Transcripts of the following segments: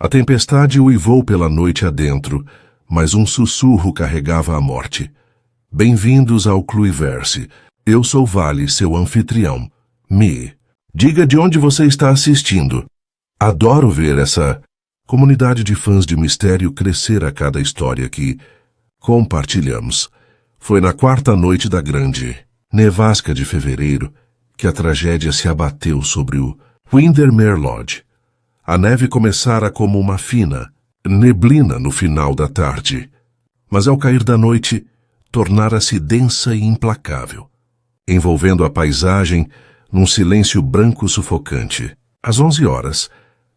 A tempestade uivou pela noite adentro, mas um sussurro carregava a morte. Bem-vindos ao Cluiverse. Eu sou Vale, seu anfitrião. Diga de onde você está assistindo. Adoro ver essa comunidade de fãs de mistério crescer a cada história que compartilhamos. Foi na quarta noite da grande nevasca de fevereiro que a tragédia se abateu sobre o Windermere Lodge. A neve começara como uma fina neblina no final da tarde, mas ao cair da noite tornara-se densa e implacável, envolvendo a paisagem num silêncio branco sufocante. Às 11 horas,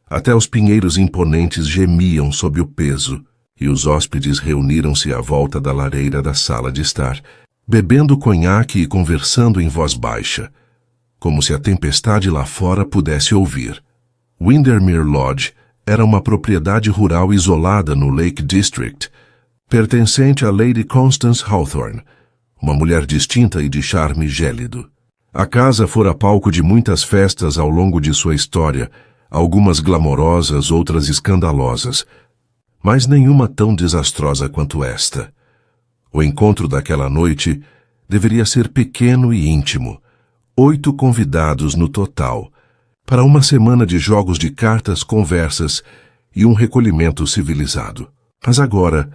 até os pinheiros imponentes gemiam sob o peso, e os hóspedes reuniram-se à volta da lareira da sala de estar, bebendo conhaque e conversando em voz baixa, como se a tempestade lá fora pudesse ouvir. Windermere Lodge era uma propriedade rural isolada no Lake District, pertencente a Lady Constance Hawthorne, uma mulher distinta e de charme gélido. A casa fora palco de muitas festas ao longo de sua história, algumas glamorosas, outras escandalosas, mas nenhuma tão desastrosa quanto esta. O encontro daquela noite deveria ser pequeno e íntimo. 8 convidados no total, para uma semana de jogos de cartas, conversas e um recolhimento civilizado. Mas agora,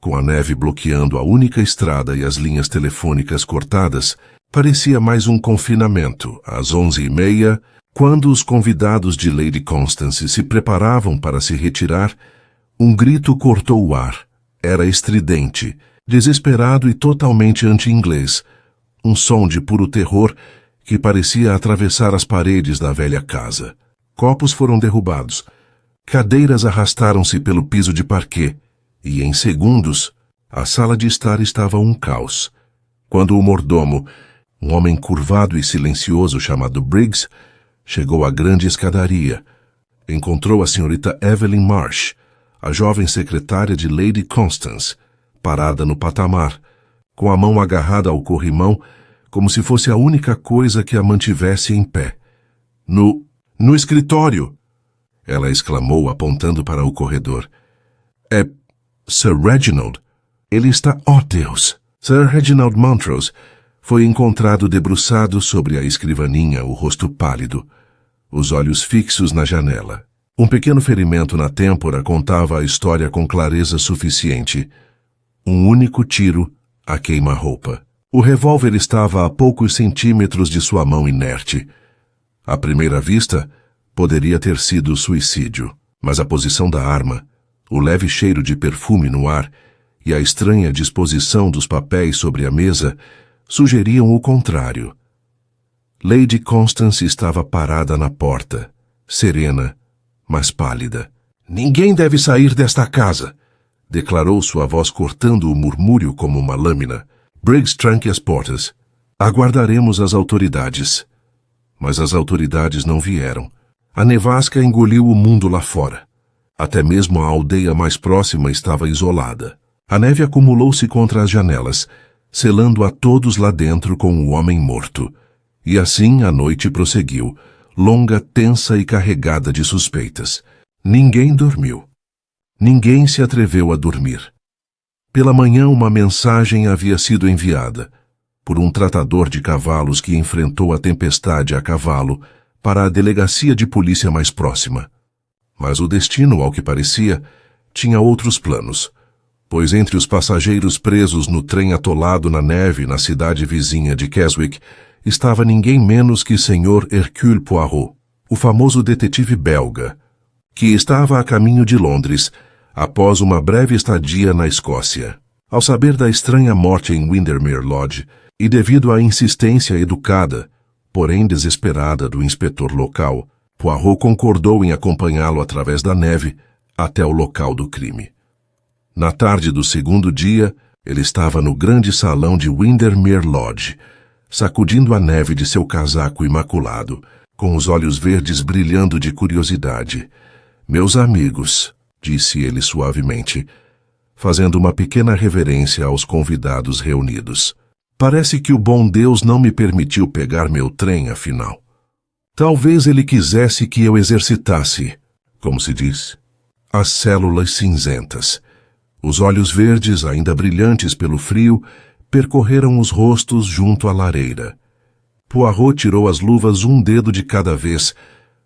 com a neve bloqueando a única estrada e as linhas telefônicas cortadas, parecia mais um confinamento. Às 11h30, quando os convidados de Lady Constance se preparavam para se retirar, um grito cortou o ar. Era estridente, desesperado e totalmente anti-inglês. Um som de puro terror que parecia atravessar as paredes da velha casa. Copos foram derrubados. Cadeiras arrastaram-se pelo piso de parquet. E, em segundos, a sala de estar estava um caos. Quando o mordomo, um homem curvado e silencioso chamado Briggs, chegou à grande escadaria, encontrou a senhorita Evelyn Marsh, a jovem secretária de Lady Constance, parada no patamar, com a mão agarrada ao corrimão, como se fosse a única coisa que a mantivesse em pé. No escritório! Ela exclamou, apontando para o corredor. É Sir Reginald. Ele está... Oh, Deus! Sir Reginald Montrose foi encontrado debruçado sobre a escrivaninha, o rosto pálido, os olhos fixos na janela. Um pequeno ferimento na têmpora contava a história com clareza suficiente. Um único tiro a queima-roupa. O revólver estava a poucos centímetros de sua mão inerte. À primeira vista, poderia ter sido suicídio, mas a posição da arma, o leve cheiro de perfume no ar e a estranha disposição dos papéis sobre a mesa sugeriam o contrário. Lady Constance estava parada na porta, serena, mas pálida. "Ninguém deve sair desta casa", declarou sua voz cortando o murmúrio como uma lâmina. Briggs tranque as portas. "Aguardaremos as autoridades." Mas as autoridades não vieram. A nevasca engoliu o mundo lá fora. Até mesmo a aldeia mais próxima estava isolada. A neve acumulou-se contra as janelas, selando a todos lá dentro com o homem morto. E assim a noite prosseguiu, longa, tensa e carregada de suspeitas. Ninguém dormiu. Ninguém se atreveu a dormir. Pela manhã uma mensagem havia sido enviada, por um tratador de cavalos que enfrentou a tempestade a cavalo, para a delegacia de polícia mais próxima. Mas o destino, ao que parecia, tinha outros planos, pois entre os passageiros presos no trem atolado na neve na cidade vizinha de Keswick, estava ninguém menos que Sr. Hercule Poirot, o famoso detetive belga, que estava a caminho de Londres, após uma breve estadia na Escócia. Ao saber da estranha morte em Windermere Lodge, e devido à insistência educada, porém desesperada do inspetor local, Poirot concordou em acompanhá-lo através da neve até o local do crime. Na tarde do segundo dia, ele estava no grande salão de Windermere Lodge, sacudindo a neve de seu casaco imaculado, com os olhos verdes brilhando de curiosidade. "Meus amigos", disse ele suavemente, fazendo uma pequena reverência aos convidados reunidos. "Parece que o bom Deus não me permitiu pegar meu trem, afinal. Talvez ele quisesse que eu exercitasse, como se diz, as células cinzentas. Os olhos verdes, ainda brilhantes pelo frio, percorreram os rostos junto à lareira. Poirot tirou as luvas um dedo de cada vez,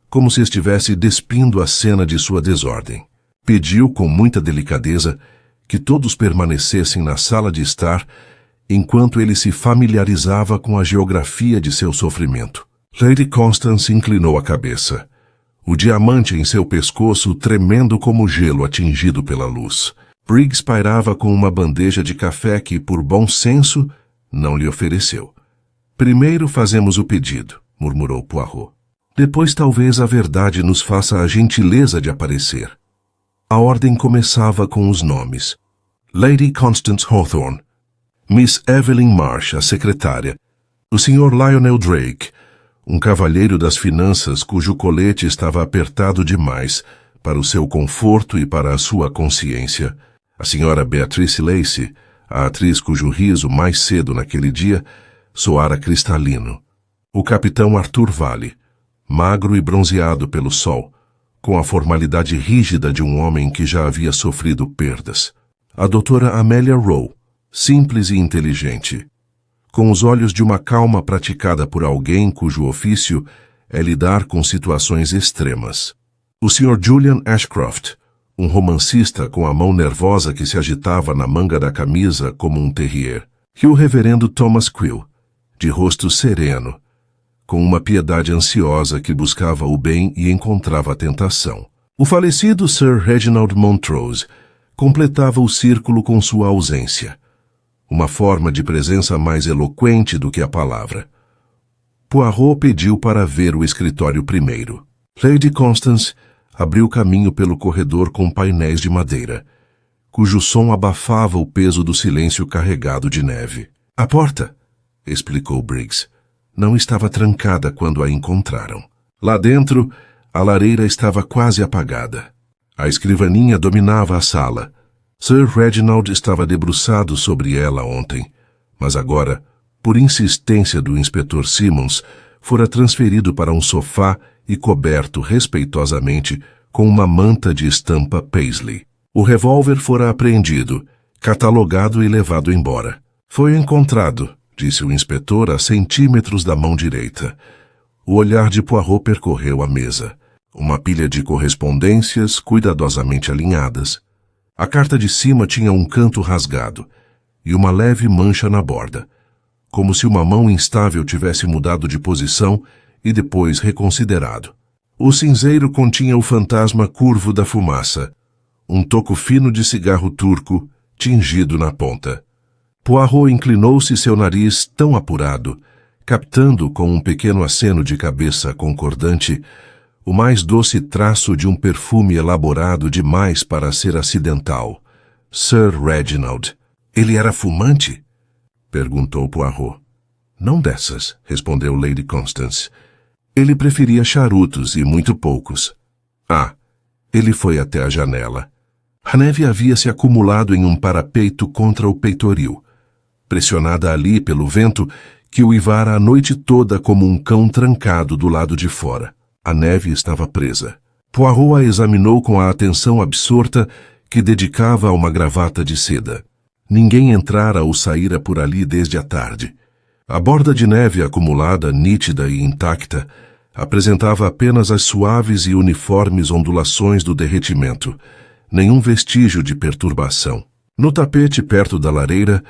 como se estivesse despindo a cena de sua desordem. Pediu com muita delicadeza que todos permanecessem na sala de estar enquanto ele se familiarizava com a geografia de seu sofrimento. Lady Constance inclinou a cabeça, o diamante em seu pescoço tremendo como gelo atingido pela luz. Briggs pairava com uma bandeja de café que, por bom senso, não lhe ofereceu. Primeiro fazemos o pedido, murmurou Poirot. Depois talvez a verdade nos faça a gentileza de aparecer. A ordem começava com os nomes. Lady Constance Hawthorne, Miss Evelyn Marsh, a secretária, o Sr. Lionel Drake, um cavalheiro das finanças cujo colete estava apertado demais para o seu conforto e para a sua consciência, a Sra. Beatrice Lacey, a atriz cujo riso mais cedo naquele dia soara cristalino, o capitão Arthur Vale, magro e bronzeado pelo sol, com a formalidade rígida de um homem que já havia sofrido perdas. A doutora Amelia Rowe, simples e inteligente, com os olhos de uma calma praticada por alguém cujo ofício é lidar com situações extremas. O Sr. Julian Ashcroft, um romancista com a mão nervosa que se agitava na manga da camisa como um terrier, e o reverendo Thomas Quill, de rosto sereno, com uma piedade ansiosa que buscava o bem e encontrava a tentação. O falecido Sir Reginald Montrose completava o círculo com sua ausência, uma forma de presença mais eloquente do que a palavra. Poirot pediu para ver o escritório primeiro. Lady Constance abriu caminho pelo corredor com painéis de madeira, cujo som abafava o peso do silêncio carregado de neve. A porta, explicou Briggs, não estava trancada quando a encontraram. Lá dentro, a lareira estava quase apagada. A escrivaninha dominava a sala. Sir Reginald estava debruçado sobre ela ontem, mas agora, por insistência do inspetor Simmons, fora transferido para um sofá e coberto respeitosamente com uma manta de estampa Paisley. O revólver fora apreendido, catalogado e levado embora. Foi encontrado, disse o inspetor a centímetros da mão direita. O olhar de Poirot percorreu a mesa. Uma pilha de correspondências cuidadosamente alinhadas. A carta de cima tinha um canto rasgado e uma leve mancha na borda, como se uma mão instável tivesse mudado de posição e depois reconsiderado. O cinzeiro continha o fantasma curvo da fumaça, um toco fino de cigarro turco tingido na ponta. Poirot inclinou-se seu nariz tão apurado, captando com um pequeno aceno de cabeça concordante o mais doce traço de um perfume elaborado demais para ser acidental. Sir Reginald. Ele era fumante? Perguntou Poirot. Não dessas, respondeu Lady Constance. Ele preferia charutos e muito poucos. Ah, ele foi até a janela. A neve havia se acumulado em um parapeito contra o peitoril, pressionada ali pelo vento que uivara a noite toda como um cão trancado do lado de fora. A neve estava presa. Poirot a examinou com a atenção absorta que dedicava a uma gravata de seda. Ninguém entrara ou saíra por ali desde a tarde. A borda de neve acumulada, nítida e intacta, apresentava apenas as suaves e uniformes ondulações do derretimento, nenhum vestígio de perturbação. No tapete perto da lareira,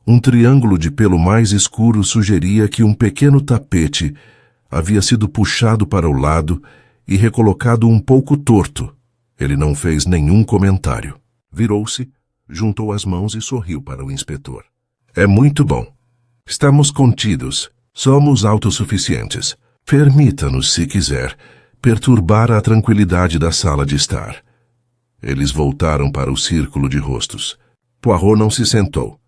um triângulo de pelo mais escuro sugeria que um pequeno tapete havia sido puxado para o lado e recolocado um pouco torto. Ele não fez nenhum comentário. Virou-se, juntou as mãos e sorriu para o inspetor. É muito bom. Estamos contidos. Somos autossuficientes. Permita-nos, se quiser, perturbar a tranquilidade da sala de estar. Eles voltaram para o círculo de rostos. Poirot não se sentou.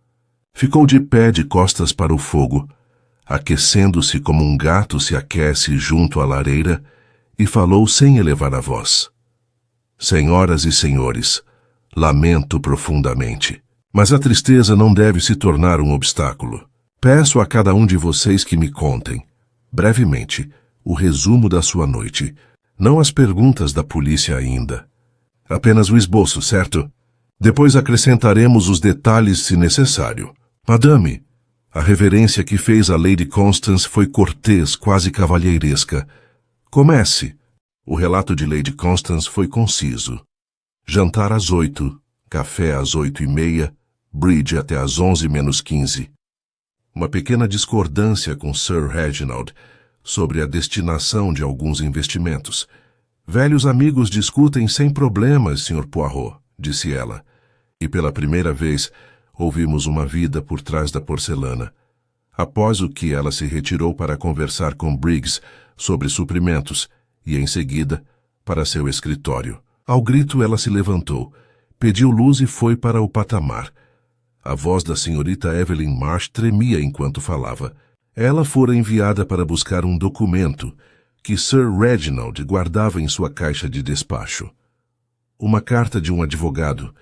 Ficou de pé de costas para o fogo, aquecendo-se como um gato se aquece junto à lareira, e falou sem elevar a voz. Senhoras e senhores, lamento profundamente, mas a tristeza não deve se tornar um obstáculo. Peço a cada um de vocês que me contem, brevemente, o resumo da sua noite, não as perguntas da polícia ainda. Apenas o esboço, certo? Depois acrescentaremos os detalhes se necessário. Madame, a reverência que fez a Lady Constance foi cortês, quase cavalheiresca. Comece. O relato de Lady Constance foi conciso. Jantar às 8, café às 8:30, bridge até às 11:15. Uma pequena discordância com Sir Reginald sobre a destinação de alguns investimentos. Velhos amigos discutem sem problemas, Sr. Poirot, disse ela. E pela primeira vez ouvimos uma vida por trás da porcelana. Após o que ela se retirou para conversar com Briggs sobre suprimentos e, em seguida, para seu escritório. Ao grito, ela se levantou, pediu luz e foi para o patamar. A voz da senhorita Evelyn Marsh tremia enquanto falava. Ela fora enviada para buscar um documento que Sir Reginald guardava em sua caixa de despacho. Uma carta de um advogado.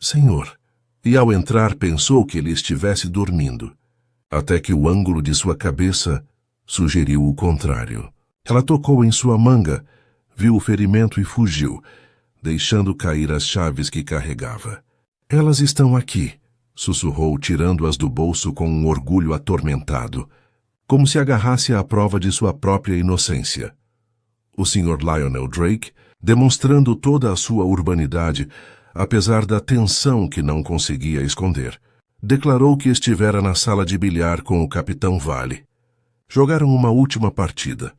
Senhor. E ao entrar pensou que ele estivesse dormindo, até que o ângulo de sua cabeça sugeriu o contrário. Ela tocou em sua manga, viu o ferimento e fugiu, deixando cair as chaves que carregava. Elas estão aqui, sussurrou, tirando-as do bolso com um orgulho atormentado, como se agarrasse à prova de sua própria inocência. O Sr. Lionel Drake, demonstrando toda a sua urbanidade, apesar da tensão que não conseguia esconder, declarou que estivera na sala de bilhar com o Capitão Vale. Jogaram uma última partida,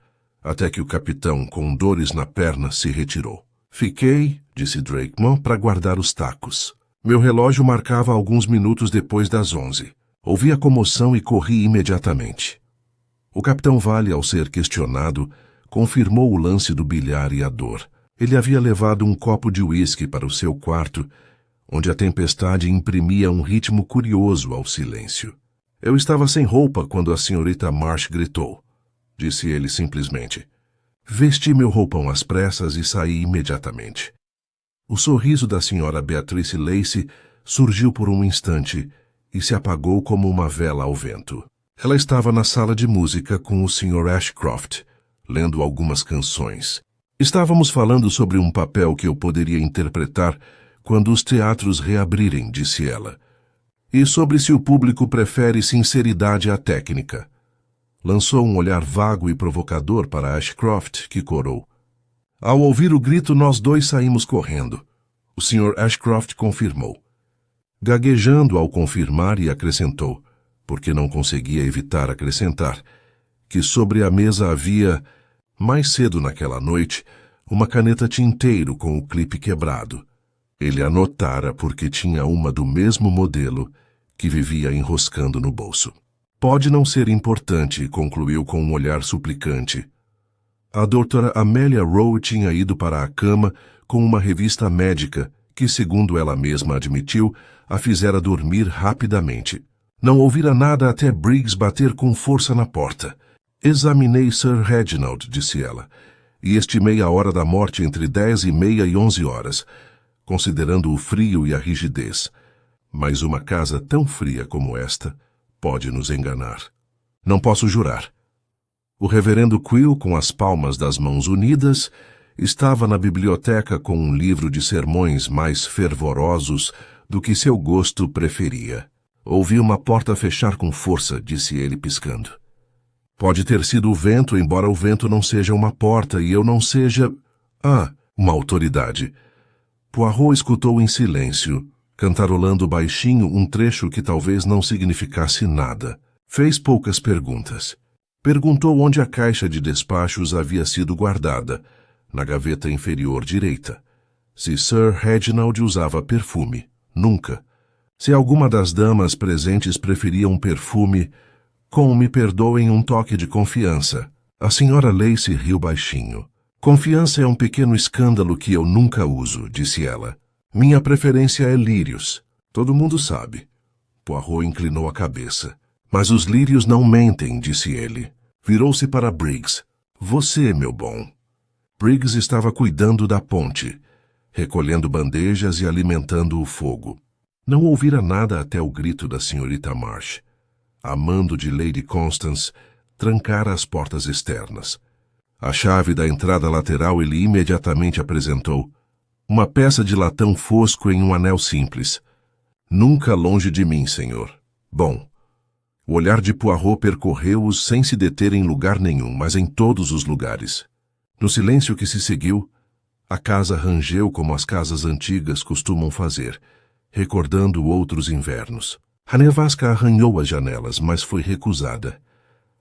até que o capitão, com dores na perna, se retirou. Fiquei, disse Drakemore, para guardar os tacos. Meu relógio marcava alguns minutos depois das 11. Ouvi a comoção e corri imediatamente. O Capitão Vale, ao ser questionado, confirmou o lance do bilhar e a dor. Ele havia levado um copo de uísque para o seu quarto, onde a tempestade imprimia um ritmo curioso ao silêncio. Eu estava sem roupa quando a senhorita Marsh gritou, disse ele simplesmente. Vesti meu roupão às pressas e saí imediatamente. O sorriso da senhora Beatrice Lacey surgiu por um instante e se apagou como uma vela ao vento. Ela estava na sala de música com o Sr. Ashcroft, lendo algumas canções. Estávamos falando sobre um papel que eu poderia interpretar quando os teatros reabrirem, disse ela, e sobre se o público prefere sinceridade à técnica. Lançou um olhar vago e provocador para Ashcroft, que corou. Ao ouvir o grito, nós dois saímos correndo. O Sr. Ashcroft confirmou. Gaguejando ao confirmar e acrescentou, porque não conseguia evitar acrescentar, que sobre a mesa havia, mais cedo naquela noite, uma caneta tinteiro com o clipe quebrado. Ele anotara porque tinha uma do mesmo modelo que vivia enroscando no bolso. Pode não ser importante, concluiu com um olhar suplicante. A doutora Amélia Rowe tinha ido para a cama com uma revista médica que, segundo ela mesma admitiu, a fizera dormir rapidamente. Não ouvira nada até Briggs bater com força na porta. Examinei Sir Reginald, disse ela, e estimei a hora da morte entre 10:30 e 11 horas, considerando o frio e a rigidez. Mas uma casa tão fria como esta pode nos enganar. Não posso jurar. O reverendo Quill, com as palmas das mãos unidas, estava na biblioteca com um livro de sermões mais fervorosos do que seu gosto preferia. Ouvi uma porta fechar com força, disse ele piscando. Pode ter sido o vento, embora o vento não seja uma porta e eu não seja... uma autoridade. Poirot escutou em silêncio, cantarolando baixinho um trecho que talvez não significasse nada. Fez poucas perguntas. Perguntou onde a caixa de despachos havia sido guardada, na gaveta inferior direita. Se Sir Reginald usava perfume. Nunca. Se alguma das damas presentes preferia um perfume, me perdoem um toque de confiança. A senhora Lacey riu baixinho. Confiança é um pequeno escândalo que eu nunca uso, disse ela. Minha preferência é lírios. Todo mundo sabe. Poirot inclinou a cabeça. Mas os lírios não mentem, disse ele. Virou-se para Briggs. Você, meu bom. Briggs estava cuidando da ponte, recolhendo bandejas e alimentando o fogo. Não ouvira nada até o grito da senhorita Marsh. A mando de Lady Constance trancara as portas externas. A chave da entrada lateral ele imediatamente apresentou. Uma peça de latão fosco em um anel simples. Nunca longe de mim, senhor. Bom, o olhar de Poirot percorreu-os sem se deter em lugar nenhum, mas em todos os lugares. No silêncio que se seguiu, a casa rangeu como as casas antigas costumam fazer, recordando outros invernos. A nevasca arranhou as janelas, mas foi recusada.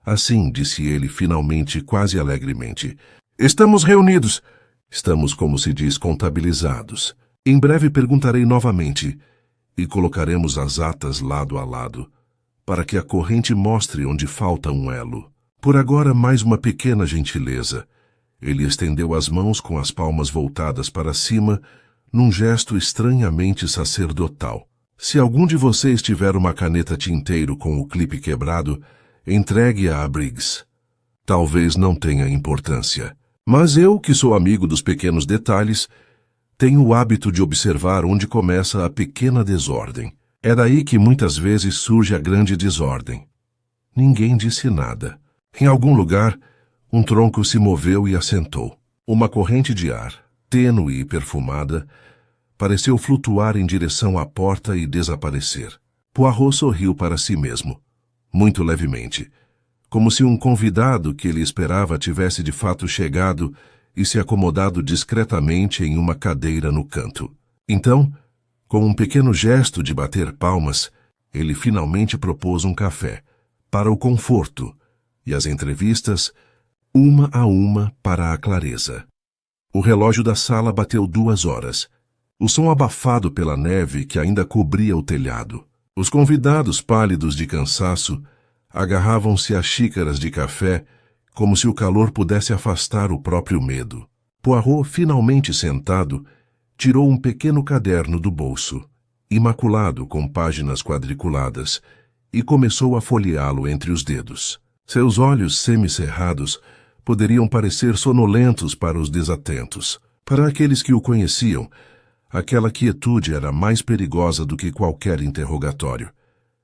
Assim, disse ele finalmente, quase alegremente, estamos reunidos. Estamos, como se diz, contabilizados. Em breve perguntarei novamente, e colocaremos as atas lado a lado, para que a corrente mostre onde falta um elo. Por agora, mais uma pequena gentileza. Ele estendeu as mãos com as palmas voltadas para cima, num gesto estranhamente sacerdotal. Se algum de vocês tiver uma caneta tinteiro com o clipe quebrado, entregue-a a Briggs. Talvez não tenha importância. Mas eu, que sou amigo dos pequenos detalhes, tenho o hábito de observar onde começa a pequena desordem. É daí que muitas vezes surge a grande desordem. Ninguém disse nada. Em algum lugar, um tronco se moveu e assentou. Uma corrente de ar, tênue e perfumada, pareceu flutuar em direção à porta e desaparecer. Poirot sorriu para si mesmo, muito levemente, como se um convidado que ele esperava tivesse de fato chegado e se acomodado discretamente em uma cadeira no canto. Então, com um pequeno gesto de bater palmas, ele finalmente propôs um café, para o conforto, e as entrevistas, uma a uma para a clareza. O relógio da sala bateu 2 horas. O som abafado pela neve que ainda cobria o telhado. Os convidados, pálidos de cansaço, agarravam-se a xícaras de café como se o calor pudesse afastar o próprio medo. Poirot, finalmente sentado, tirou um pequeno caderno do bolso, imaculado com páginas quadriculadas, e começou a folheá-lo entre os dedos. Seus olhos semicerrados poderiam parecer sonolentos para os desatentos. Para aqueles que o conheciam, aquela quietude era mais perigosa do que qualquer interrogatório.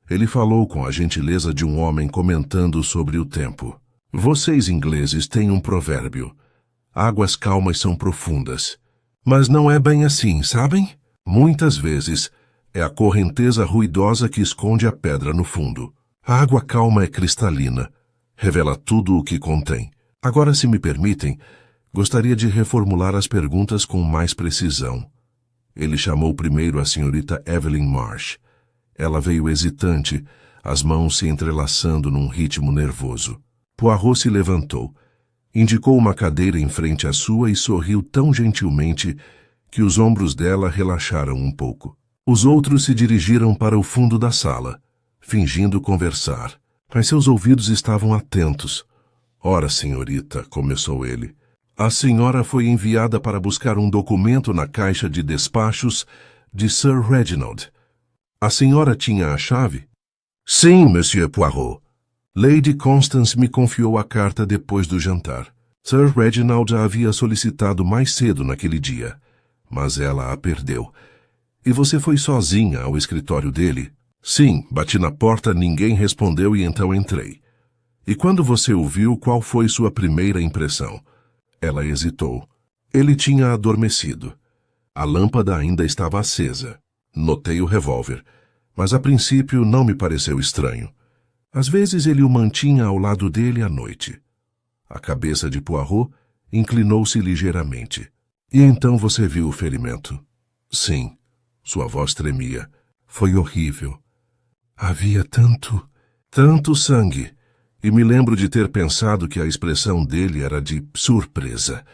Ele falou com a gentileza de um homem comentando sobre o tempo. Vocês ingleses têm um provérbio. Águas calmas são profundas. Mas não é bem assim, sabem? Muitas vezes é a correnteza ruidosa que esconde a pedra no fundo. A água calma é cristalina. Revela tudo o que contém. Agora, se me permitem, gostaria de reformular as perguntas com mais precisão. Ele chamou primeiro a senhorita Evelyn Marsh. Ela veio hesitante, as mãos se entrelaçando num ritmo nervoso. Poirot se levantou, indicou uma cadeira em frente à sua e sorriu tão gentilmente que os ombros dela relaxaram um pouco. Os outros se dirigiram para o fundo da sala, fingindo conversar, mas seus ouvidos estavam atentos. Ora, senhorita, começou ele, a senhora foi enviada para buscar um documento na caixa de despachos de Sir Reginald. A senhora tinha a chave? Sim, Monsieur Poirot. Lady Constance me confiou a carta depois do jantar. Sir Reginald a havia solicitado mais cedo naquele dia, mas ela a perdeu. E você foi sozinha ao escritório dele? Sim, bati na porta, ninguém respondeu e então entrei. E quando você o viu, qual foi sua primeira impressão? Ela hesitou. Ele tinha adormecido. A lâmpada ainda estava acesa. Notei o revólver, mas a princípio não me pareceu estranho. Às vezes ele o mantinha ao lado dele à noite. A cabeça de Poirot inclinou-se ligeiramente. E então você viu o ferimento? Sim. Sua voz tremia. Foi horrível. Havia tanto sangue. E me lembro de ter pensado que a expressão dele era de surpresa.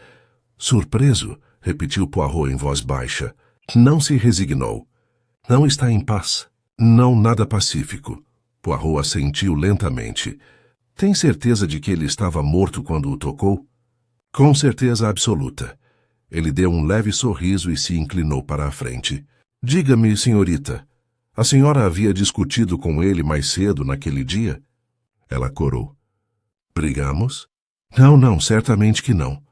Surpreso? Repetiu Poirot em voz baixa. Não se resignou. Não está em paz. Não nada pacífico. Poirot assentiu lentamente. Tem certeza de que ele estava morto quando o tocou? Com certeza absoluta. Ele deu um leve sorriso e se inclinou para a frente. Diga-me, senhorita, a senhora havia discutido com ele mais cedo naquele dia? Ela corou. Brigamos? Não, certamente que não.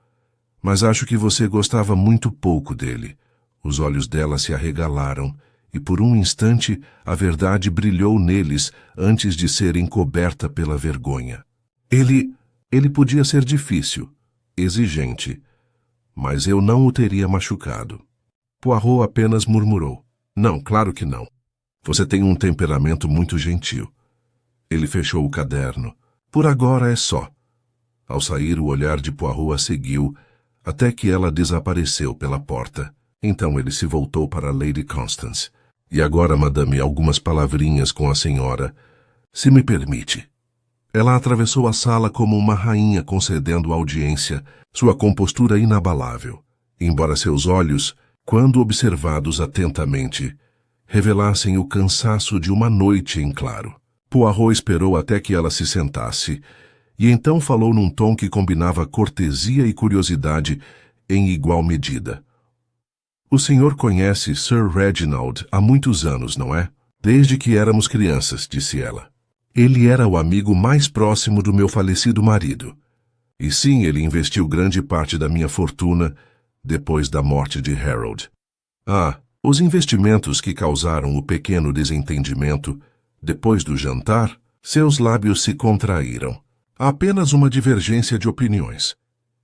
Mas acho que você gostava muito pouco dele. Os olhos dela se arregalaram, e por um instante a verdade brilhou neles antes de ser encoberta pela vergonha. Ele podia ser difícil, exigente, mas eu não o teria machucado. Poirot apenas murmurou. Não, claro que não. Você tem um temperamento muito gentil. Ele fechou o caderno. Por agora é só. Ao sair, o olhar de Poirot a seguiu, até que ela desapareceu pela porta. Então ele se voltou para Lady Constance. E agora, madame, algumas palavrinhas com a senhora, se me permite. Ela atravessou a sala como uma rainha concedendo audiência, sua compostura inabalável, embora seus olhos, quando observados atentamente, revelassem o cansaço de uma noite em claro. Poirot esperou até que ela se sentasse, e então falou num tom que combinava cortesia e curiosidade em igual medida. O senhor conhece Sir Reginald há muitos anos, não é? Desde que éramos crianças, disse ela. Ele era o amigo mais próximo do meu falecido marido. E sim, ele investiu grande parte da minha fortuna depois da morte de Harold. Os investimentos que causaram o pequeno desentendimento, depois do jantar, seus lábios se contraíram. Apenas uma divergência de opiniões.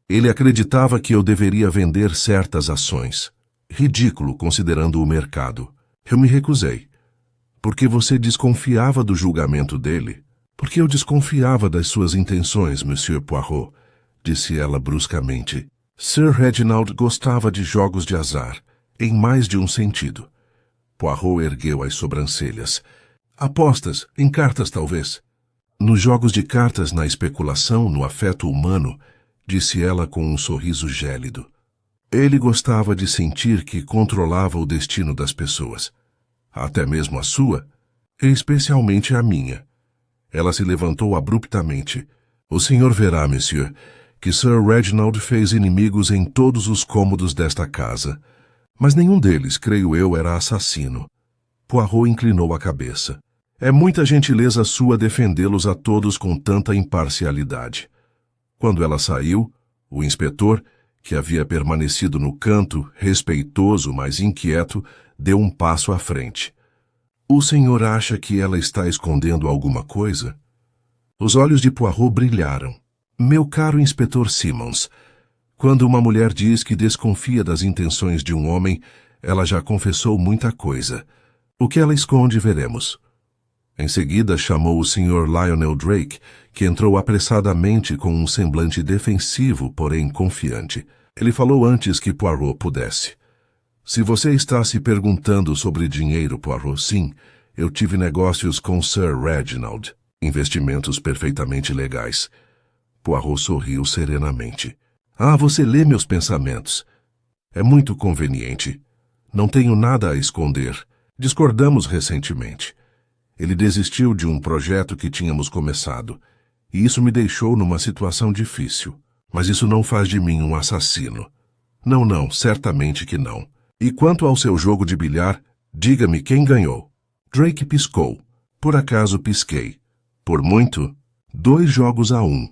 Ele acreditava que eu deveria vender certas ações. Ridículo, considerando o mercado. Eu me recusei. Porque você desconfiava do julgamento dele. Porque eu desconfiava das suas intenções, Monsieur Poirot, disse ela bruscamente. Sir Reginald gostava de jogos de azar, em mais de um sentido. Poirot ergueu as sobrancelhas. Apostas, em cartas talvez. Nos jogos de cartas, na especulação, no afeto humano, disse ela com um sorriso gélido. Ele gostava de sentir que controlava o destino das pessoas. Até mesmo a sua, e especialmente a minha. Ela se levantou abruptamente. O senhor verá, monsieur, que Sir Reginald fez inimigos em todos os cômodos desta casa. Mas nenhum deles, creio eu, era assassino. Poirot inclinou a cabeça. É muita gentileza sua defendê-los a todos com tanta imparcialidade. Quando ela saiu, o inspetor, que havia permanecido no canto, respeitoso, mas inquieto, deu um passo à frente. O senhor acha que ela está escondendo alguma coisa? Os olhos de Poirot brilharam. Meu caro inspetor Simmons, quando uma mulher diz que desconfia das intenções de um homem, ela já confessou muita coisa. O que ela esconde, veremos. Em seguida, chamou o Sr. Lionel Drake, que entrou apressadamente com um semblante defensivo, porém confiante. Ele falou antes que Poirot pudesse. Se você está se perguntando sobre dinheiro, Poirot, sim, eu tive negócios com Sir Reginald. Investimentos perfeitamente legais. Poirot sorriu serenamente. Você lê meus pensamentos. É muito conveniente. Não tenho nada a esconder. Discordamos recentemente. Ele desistiu de um projeto que tínhamos começado, e isso me deixou numa situação difícil. Mas isso não faz de mim um assassino. Não, certamente que não. E quanto ao seu jogo de bilhar, diga-me quem ganhou. Drake piscou. Por acaso pisquei. Por muito, 2-1.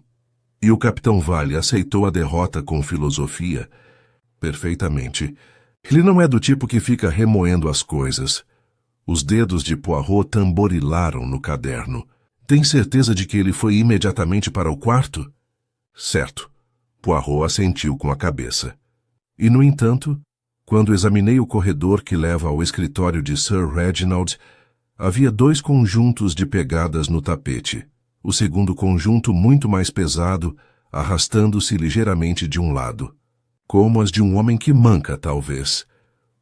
E o Capitão Vale aceitou a derrota com filosofia? Perfeitamente. Ele não é do tipo que fica remoendo as coisas. Os dedos de Poirot tamborilaram no caderno. Tem certeza de que ele foi imediatamente para o quarto? Certo. Poirot assentiu com a cabeça. E, no entanto, quando examinei o corredor que leva ao escritório de Sir Reginald, havia 2 conjuntos de pegadas no tapete. O segundo conjunto muito mais pesado, arrastando-se ligeiramente de um lado. Como as de um homem que manca, talvez.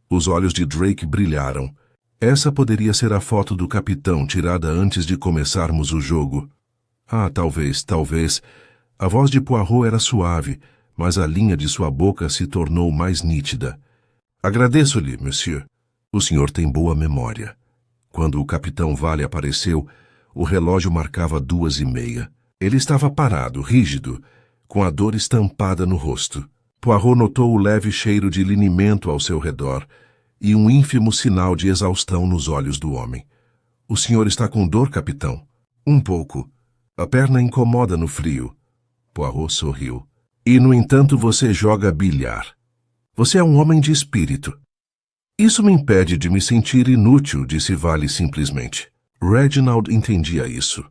Os olhos de Drake brilharam. Essa poderia ser a foto do capitão tirada antes de começarmos o jogo. Talvez. A voz de Poirot era suave, mas a linha de sua boca se tornou mais nítida. Agradeço-lhe, monsieur. O senhor tem boa memória. Quando o Capitão Vale apareceu, o relógio marcava 2:30. Ele estava parado, rígido, com a dor estampada no rosto. Poirot notou o leve cheiro de linimento ao seu redor e um ínfimo sinal de exaustão nos olhos do homem. O senhor está com dor, capitão? Um pouco. A perna incomoda no frio. Poirot sorriu. E, no entanto, você joga bilhar. Você é um homem de espírito. Isso me impede de me sentir inútil, disse Vale simplesmente. Reginald entendia isso.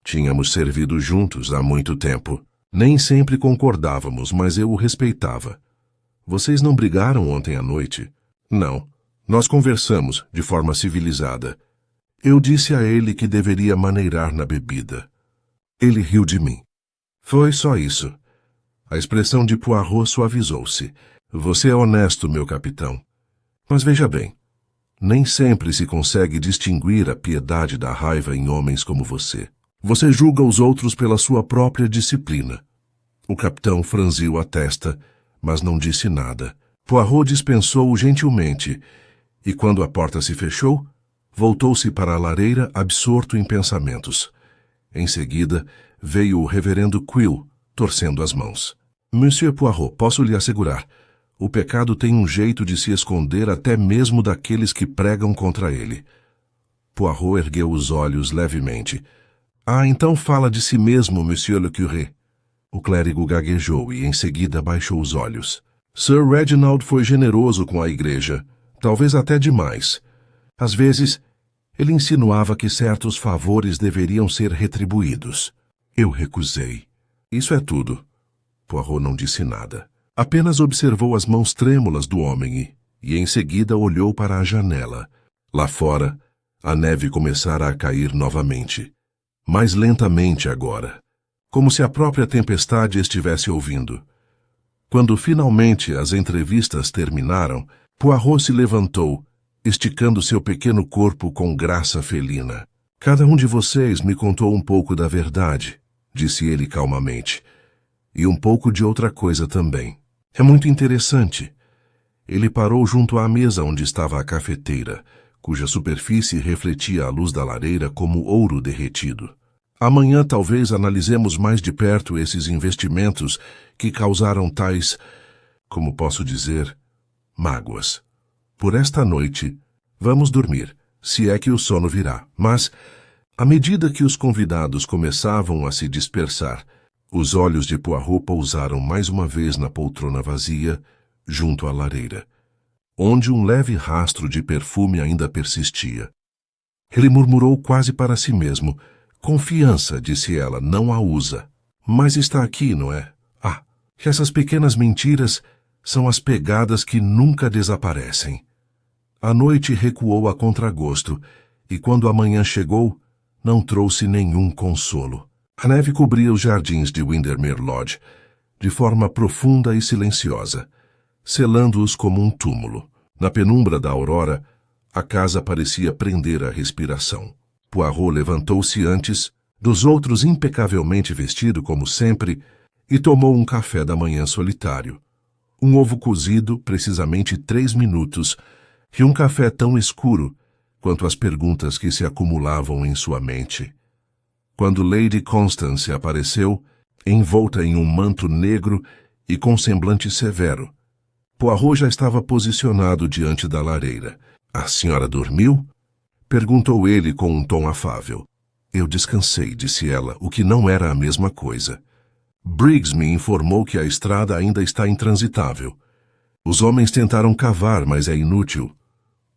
Tínhamos servido juntos há muito tempo. Nem sempre concordávamos, mas eu o respeitava. Vocês não brigaram ontem à noite? Não. Nós conversamos de forma civilizada. Eu disse a ele que deveria maneirar na bebida. Ele riu de mim. Foi só isso. A expressão de Poirot suavizou-se. Você é honesto, meu capitão. Mas veja bem, nem sempre se consegue distinguir a piedade da raiva em homens como você. Você julga os outros pela sua própria disciplina. O capitão franziu a testa, mas não disse nada. Poirot dispensou-o gentilmente, e quando a porta se fechou, voltou-se para a lareira absorto em pensamentos. Em seguida, veio o reverendo Quill, torcendo as mãos. Monsieur Poirot, posso lhe assegurar, o pecado tem um jeito de se esconder até mesmo daqueles que pregam contra ele. Poirot ergueu os olhos levemente. Ah, então fala de si mesmo, Monsieur le Curé. O clérigo gaguejou e em seguida baixou os olhos. Sir Reginald foi generoso com a igreja, talvez até demais. Às vezes, ele insinuava que certos favores deveriam ser retribuídos. Eu recusei. Isso é tudo. Poirot não disse nada. Apenas observou as mãos trêmulas do homem e em seguida olhou para a janela. Lá fora, a neve começara a cair novamente. Mais lentamente agora, como se a própria tempestade estivesse ouvindo. Quando finalmente as entrevistas terminaram, Poirot se levantou, esticando seu pequeno corpo com graça felina. Cada um de vocês me contou um pouco da verdade, disse ele calmamente, e um pouco de outra coisa também. É muito interessante. Ele parou junto à mesa onde estava a cafeteira, cuja superfície refletia a luz da lareira como ouro derretido. Amanhã talvez analisemos mais de perto esses investimentos que causaram tais, como posso dizer, mágoas. Por esta noite, vamos dormir, se é que o sono virá. Mas, à medida que os convidados começavam a se dispersar, os olhos de Poirot pousaram mais uma vez na poltrona vazia, junto à lareira, onde um leve rastro de perfume ainda persistia. Ele murmurou quase para si mesmo. Confiança, disse ela, não a usa. Mas está aqui, não é? Ah, essas pequenas mentiras são as pegadas que nunca desaparecem. A noite recuou a contragosto, e quando a manhã chegou, não trouxe nenhum consolo. A neve cobria os jardins de Windermere Lodge, de forma profunda e silenciosa, selando-os como um túmulo. Na penumbra da aurora, a casa parecia prender a respiração. Poirot levantou-se antes, dos outros impecavelmente vestido como sempre, e tomou um café da manhã solitário. Um ovo cozido, precisamente 3 minutos, e um café tão escuro quanto as perguntas que se acumulavam em sua mente. Quando Lady Constance apareceu, envolta em um manto negro e com semblante severo, Poirot já estava posicionado diante da lareira. A senhora dormiu? Perguntou ele com um tom afável. Eu descansei, disse ela, o que não era a mesma coisa. Briggs me informou que a estrada ainda está intransitável. Os homens tentaram cavar, mas é inútil.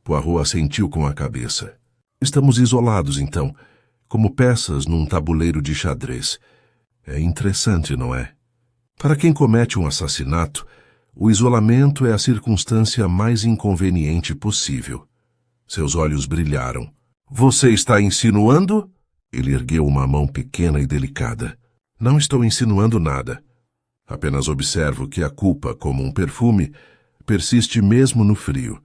Poirot assentiu com a cabeça. Estamos isolados, então, como peças num tabuleiro de xadrez. É interessante, não é? Para quem comete um assassinato, o isolamento é a circunstância mais inconveniente possível. Seus olhos brilharam. Você está insinuando? Ele ergueu uma mão pequena e delicada. Não estou insinuando nada. Apenas observo que a culpa, como um perfume, persiste mesmo no frio.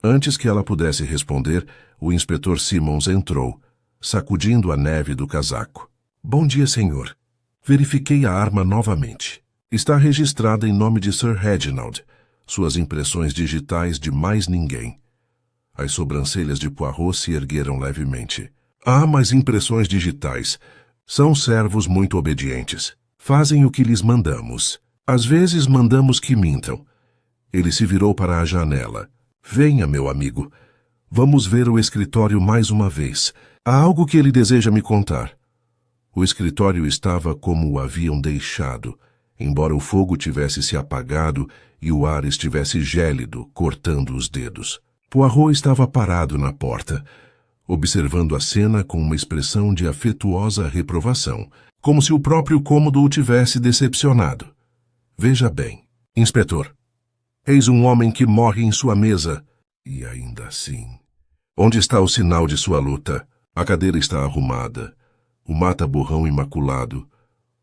Antes que ela pudesse responder, o inspetor Simmons entrou, sacudindo a neve do casaco. Bom dia, senhor. Verifiquei a arma novamente. Está registrada em nome de Sir Reginald. Suas impressões digitais de mais ninguém. As sobrancelhas de Poirot se ergueram levemente. Ah, mas impressões digitais. São servos muito obedientes. Fazem o que lhes mandamos. Às vezes mandamos que mintam. Ele se virou para a janela. Venha, meu amigo. Vamos ver o escritório mais uma vez. Há algo que ele deseja me contar. O escritório estava como o haviam deixado, embora o fogo tivesse se apagado e o ar estivesse gélido, cortando os dedos. Poirot estava parado na porta, observando a cena com uma expressão de afetuosa reprovação, como se o próprio cômodo o tivesse decepcionado. Veja bem, inspetor. Eis um homem que morre em sua mesa. E ainda assim... Onde está o sinal de sua luta? A cadeira está arrumada. O mata-borrão imaculado.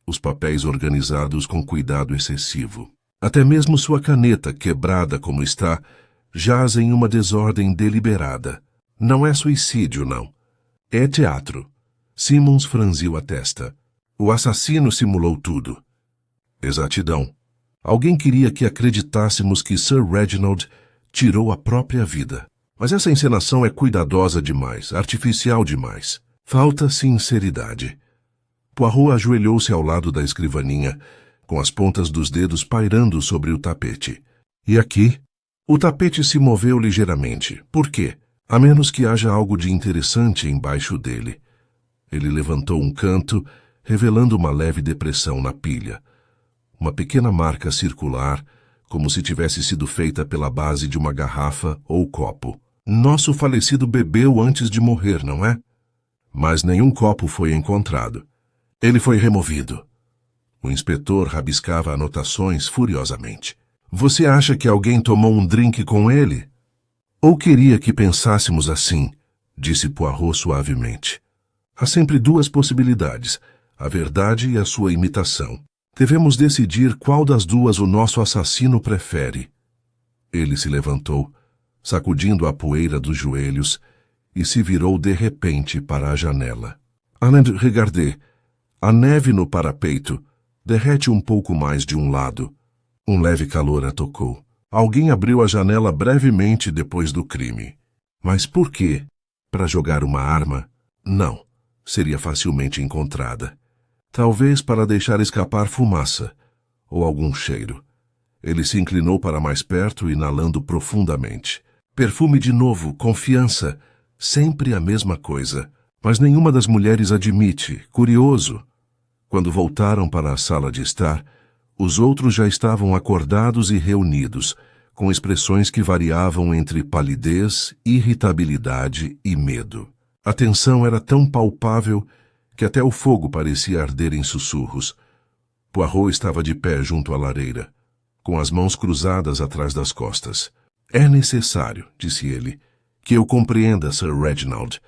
Os papéis organizados com cuidado excessivo. Até mesmo sua caneta, quebrada como está, jaz em uma desordem deliberada. Não é suicídio, não. É teatro. Simmons franziu a testa. O assassino simulou tudo. Exatidão. Alguém queria que acreditássemos que Sir Reginald tirou a própria vida. Mas essa encenação é cuidadosa demais, artificial demais. Falta sinceridade. Poirot ajoelhou-se ao lado da escrivaninha, com as pontas dos dedos pairando sobre o tapete. E aqui? O tapete se moveu ligeiramente. Por quê? A menos que haja algo de interessante embaixo dele. Ele levantou um canto, revelando uma leve depressão na pilha. Uma pequena marca circular, como se tivesse sido feita pela base de uma garrafa ou copo. Nosso falecido bebeu antes de morrer, não é? Mas nenhum copo foi encontrado. Ele foi removido. O inspetor rabiscava anotações furiosamente. Você acha que alguém tomou um drink com ele? Ou queria que pensássemos assim, disse Poirot suavemente. Há sempre duas possibilidades, a verdade e a sua imitação. Devemos decidir qual das duas o nosso assassino prefere. Ele se levantou, sacudindo a poeira dos joelhos, e se virou de repente para a janela. Alain, regardez. A neve no parapeito derrete um pouco mais de um lado. Um leve calor a tocou. Alguém abriu a janela brevemente depois do crime. Mas por quê? Para jogar uma arma? Não. Seria facilmente encontrada. Talvez para deixar escapar fumaça, ou algum cheiro. Ele se inclinou para mais perto, inalando profundamente. Perfume de novo, confiança, sempre a mesma coisa. Mas nenhuma das mulheres admite, curioso. Quando voltaram para a sala de estar, os outros já estavam acordados e reunidos, com expressões que variavam entre palidez, irritabilidade e medo. A tensão era tão palpável que até o fogo parecia arder em sussurros. Poirot estava de pé junto à lareira, com as mãos cruzadas atrás das costas. É necessário, disse ele, que eu compreenda Sir Reginald.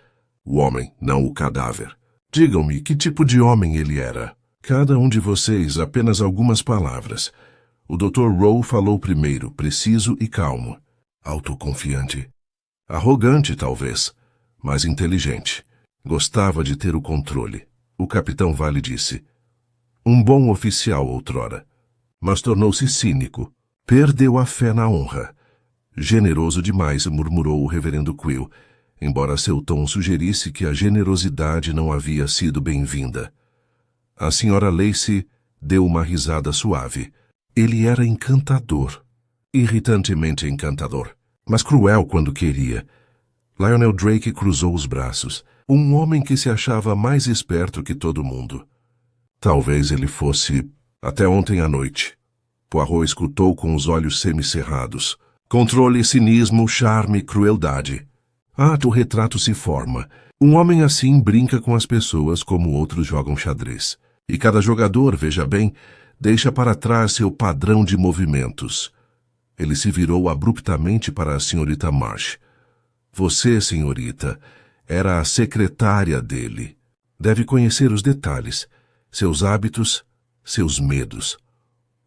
O homem, não o cadáver. Digam-me que tipo de homem ele era. Cada um de vocês, apenas algumas palavras. O Dr. Rowe falou primeiro, preciso e calmo. Autoconfiante. Arrogante, talvez, mas inteligente. Gostava de ter o controle. O capitão Vale disse. Um bom oficial outrora. Mas tornou-se cínico. Perdeu a fé na honra. Generoso demais, murmurou o reverendo Quill, embora seu tom sugerisse que a generosidade não havia sido bem-vinda. A senhora Lacey deu uma risada suave. Ele era encantador. Irritantemente encantador. Mas cruel quando queria. Lionel Drake cruzou os braços. Um homem que se achava mais esperto que todo mundo. Talvez ele fosse... Até ontem à noite. Poirot escutou com os olhos semicerrados. Controle, cinismo, charme, crueldade. O retrato se forma. Um homem assim brinca com as pessoas como outros jogam xadrez. E cada jogador, veja bem, deixa para trás seu padrão de movimentos. Ele se virou abruptamente para a senhorita Marsh. Você, senhorita, era a secretária dele. Deve conhecer os detalhes, seus hábitos, seus medos.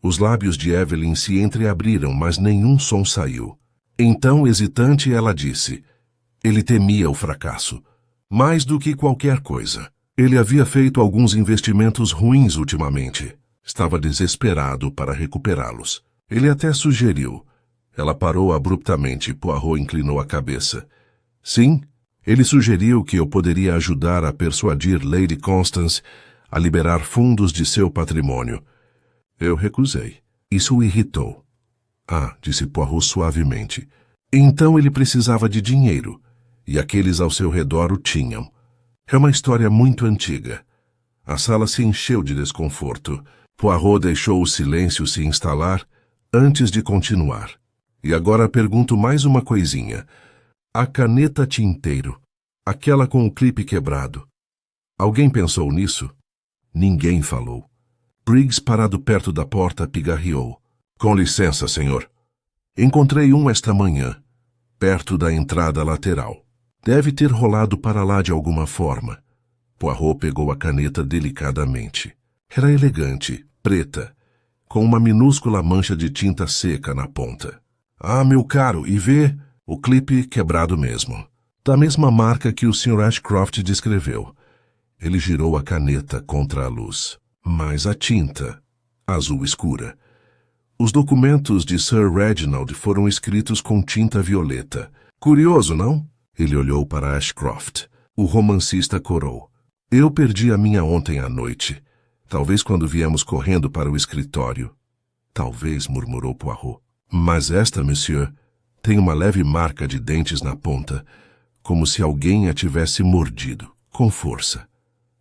Os lábios de Evelyn se entreabriram, mas nenhum som saiu. Então, hesitante, ela disse... Ele temia o fracasso. Mais do que qualquer coisa. Ele havia feito alguns investimentos ruins ultimamente. Estava desesperado para recuperá-los. Ele até sugeriu. Ela parou abruptamente. Poirot inclinou a cabeça. Sim, ele sugeriu que eu poderia ajudar a persuadir Lady Constance a liberar fundos de seu patrimônio. Eu recusei. Isso o irritou. Disse Poirot suavemente. Então ele precisava de dinheiro. E aqueles ao seu redor o tinham. É uma história muito antiga. A sala se encheu de desconforto. Poirot deixou o silêncio se instalar antes de continuar. E agora pergunto mais uma coisinha. A caneta tinteiro, aquela com o clipe quebrado. Alguém pensou nisso? Ninguém falou. Briggs, parado perto da porta, pigarreou. Com licença, senhor. Encontrei um esta manhã, perto da entrada lateral. Deve ter rolado para lá de alguma forma. Poirot pegou a caneta delicadamente. Era elegante, preta, com uma minúscula mancha de tinta seca na ponta. Ah, meu caro, e vê o clipe quebrado mesmo. Da mesma marca que o Sr. Ashcroft descreveu. Ele girou a caneta contra a luz. Mas a tinta, azul escura. Os documentos de Sir Reginald foram escritos com tinta violeta. Curioso, não? Ele olhou para Ashcroft. O romancista corou. Eu perdi a minha ontem à noite. Talvez quando viemos correndo para o escritório. Talvez, murmurou Poirot. Mas esta, monsieur, tem uma leve marca de dentes na ponta, como se alguém a tivesse mordido, com força.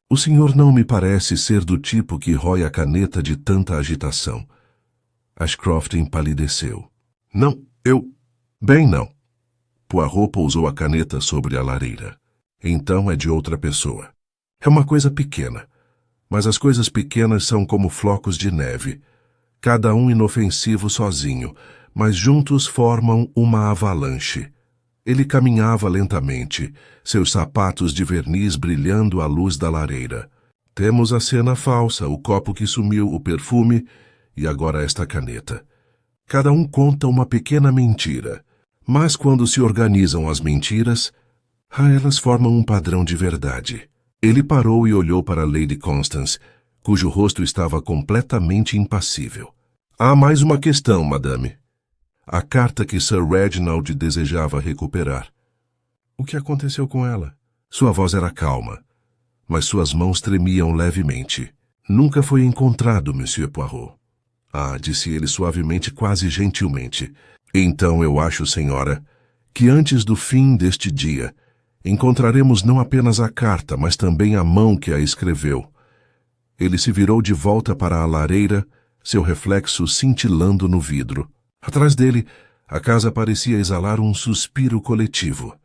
O senhor não me parece ser do tipo que rói a caneta de tanta agitação. Ashcroft empalideceu. Não, eu... Bem, não. Poirot pousou a caneta sobre a lareira. Então é de outra pessoa. É uma coisa pequena. Mas as coisas pequenas são como flocos de neve. Cada um inofensivo sozinho, mas juntos formam uma avalanche. Ele caminhava lentamente, seus sapatos de verniz brilhando à luz da lareira. Temos a cena falsa, o copo que sumiu, o perfume e agora esta caneta. Cada um conta uma pequena mentira. Mas quando se organizam as mentiras, elas formam um padrão de verdade. Ele parou e olhou para Lady Constance, cujo rosto estava completamente impassível. Há mais uma questão, madame. A carta que Sir Reginald desejava recuperar. O que aconteceu com ela? Sua voz era calma, mas suas mãos tremiam levemente. Nunca foi encontrado, Monsieur Poirot. Ah, disse ele suavemente, quase gentilmente. Então eu acho, senhora, que antes do fim deste dia, encontraremos não apenas a carta, mas também a mão que a escreveu. Ele se virou de volta para a lareira, seu reflexo cintilando no vidro. Atrás dele, a casa parecia exalar um suspiro coletivo.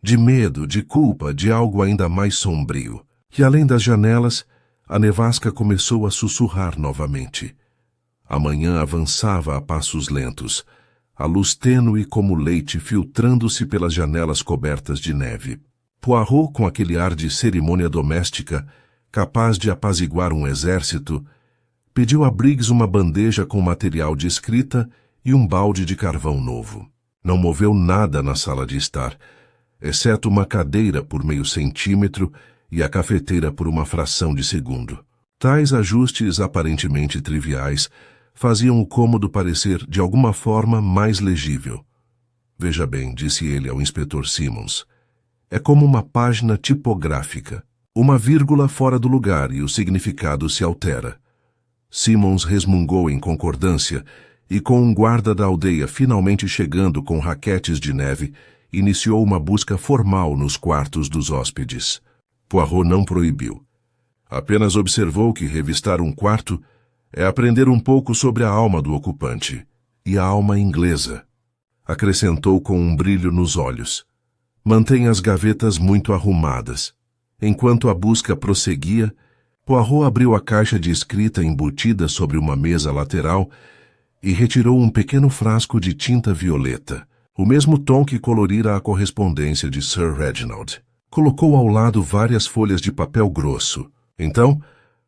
De medo, de culpa, de algo ainda mais sombrio. E além das janelas, a nevasca começou a sussurrar novamente. A manhã avançava a passos lentos, a luz tênue como leite filtrando-se pelas janelas cobertas de neve. Poirot, com aquele ar de cerimônia doméstica, capaz de apaziguar um exército, pediu a Briggs uma bandeja com material de escrita e um balde de carvão novo. Não moveu nada na sala de estar, exceto uma cadeira por meio centímetro e a cafeteira por uma fração de segundo. Tais ajustes aparentemente triviais faziam o cômodo parecer, de alguma forma, mais legível. Veja bem, disse ele ao inspetor Simmons, é como uma página tipográfica. Uma vírgula fora do lugar e o significado se altera. Simmons resmungou em concordância e, com um guarda da aldeia finalmente chegando com raquetes de neve, iniciou uma busca formal nos quartos dos hóspedes. Poirot não proibiu. Apenas observou que revistar um quarto é aprender um pouco sobre a alma do ocupante, e a alma inglesa. Acrescentou com um brilho nos olhos. Mantém as gavetas muito arrumadas. Enquanto a busca prosseguia, Poirot abriu a caixa de escrita embutida sobre uma mesa lateral e retirou um pequeno frasco de tinta violeta, o mesmo tom que colorira a correspondência de Sir Reginald. Colocou ao lado várias folhas de papel grosso. Então,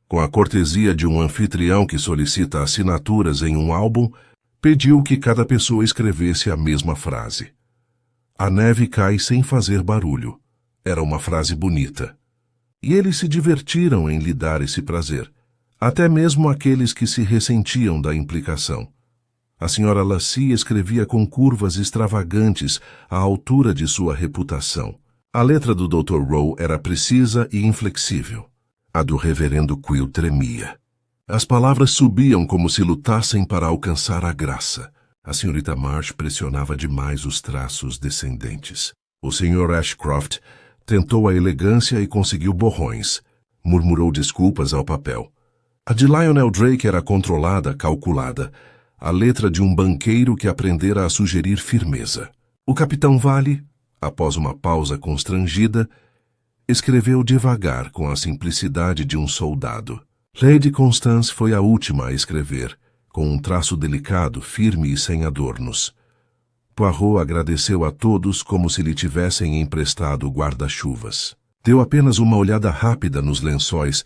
com a cortesia de um anfitrião que solicita assinaturas em um álbum, pediu que cada pessoa escrevesse a mesma frase. A neve cai sem fazer barulho. Era uma frase bonita. E eles se divertiram em lhe dar esse prazer, até mesmo aqueles que se ressentiam da implicação. A senhora Lacy escrevia com curvas extravagantes à altura de sua reputação. A letra do Dr. Rowe era precisa e inflexível. A do reverendo Quill tremia. As palavras subiam como se lutassem para alcançar a graça. A senhorita March pressionava demais os traços descendentes. O Sr. Ashcroft tentou a elegância e conseguiu borrões. Murmurou desculpas ao papel. A de Lionel Drake era controlada, calculada. A letra de um banqueiro que aprendera a sugerir firmeza. O capitão Vale, após uma pausa constrangida, escreveu devagar com a simplicidade de um soldado. Lady Constance foi a última a escrever, com um traço delicado, firme e sem adornos. Poirot agradeceu a todos como se lhe tivessem emprestado guarda-chuvas. Deu apenas uma olhada rápida nos lençóis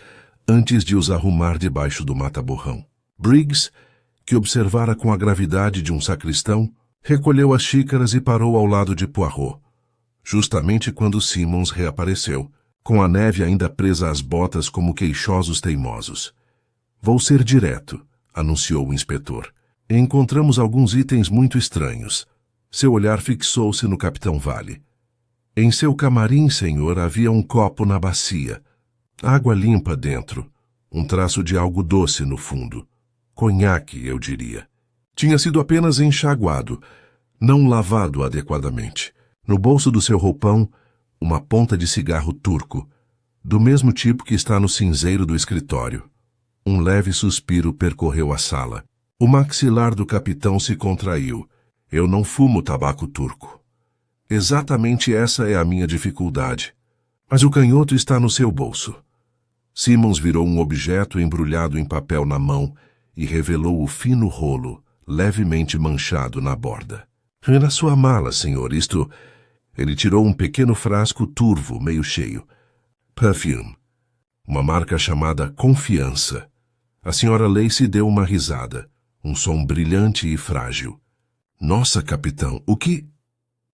antes de os arrumar debaixo do mata-borrão. Briggs, que observara com a gravidade de um sacristão, recolheu as xícaras e parou ao lado de Poirot, justamente quando Simmons reapareceu, com a neve ainda presa às botas como queixosos teimosos. "Vou ser direto", anunciou o inspetor. "Encontramos alguns itens muito estranhos." Seu olhar fixou-se no Capitão Vale. "Em seu camarim, senhor, havia um copo na bacia. Água limpa dentro. Um traço de algo doce no fundo. Conhaque, eu diria. Tinha sido apenas enxaguado, não lavado adequadamente. No bolso do seu roupão, uma ponta de cigarro turco, do mesmo tipo que está no cinzeiro do escritório." Um leve suspiro percorreu a sala. O maxilar do capitão se contraiu. "Eu não fumo tabaco turco." "Exatamente essa é a minha dificuldade. Mas o canhoto está no seu bolso." Simmons virou um objeto embrulhado em papel na mão e revelou o fino rolo, levemente manchado na borda. "É na sua mala, senhor, isto..." Ele tirou um pequeno frasco turvo, meio cheio. "Perfume. Uma marca chamada Confiança." A senhora Lacey deu uma risada, um som brilhante e frágil. "Nossa, capitão, o que...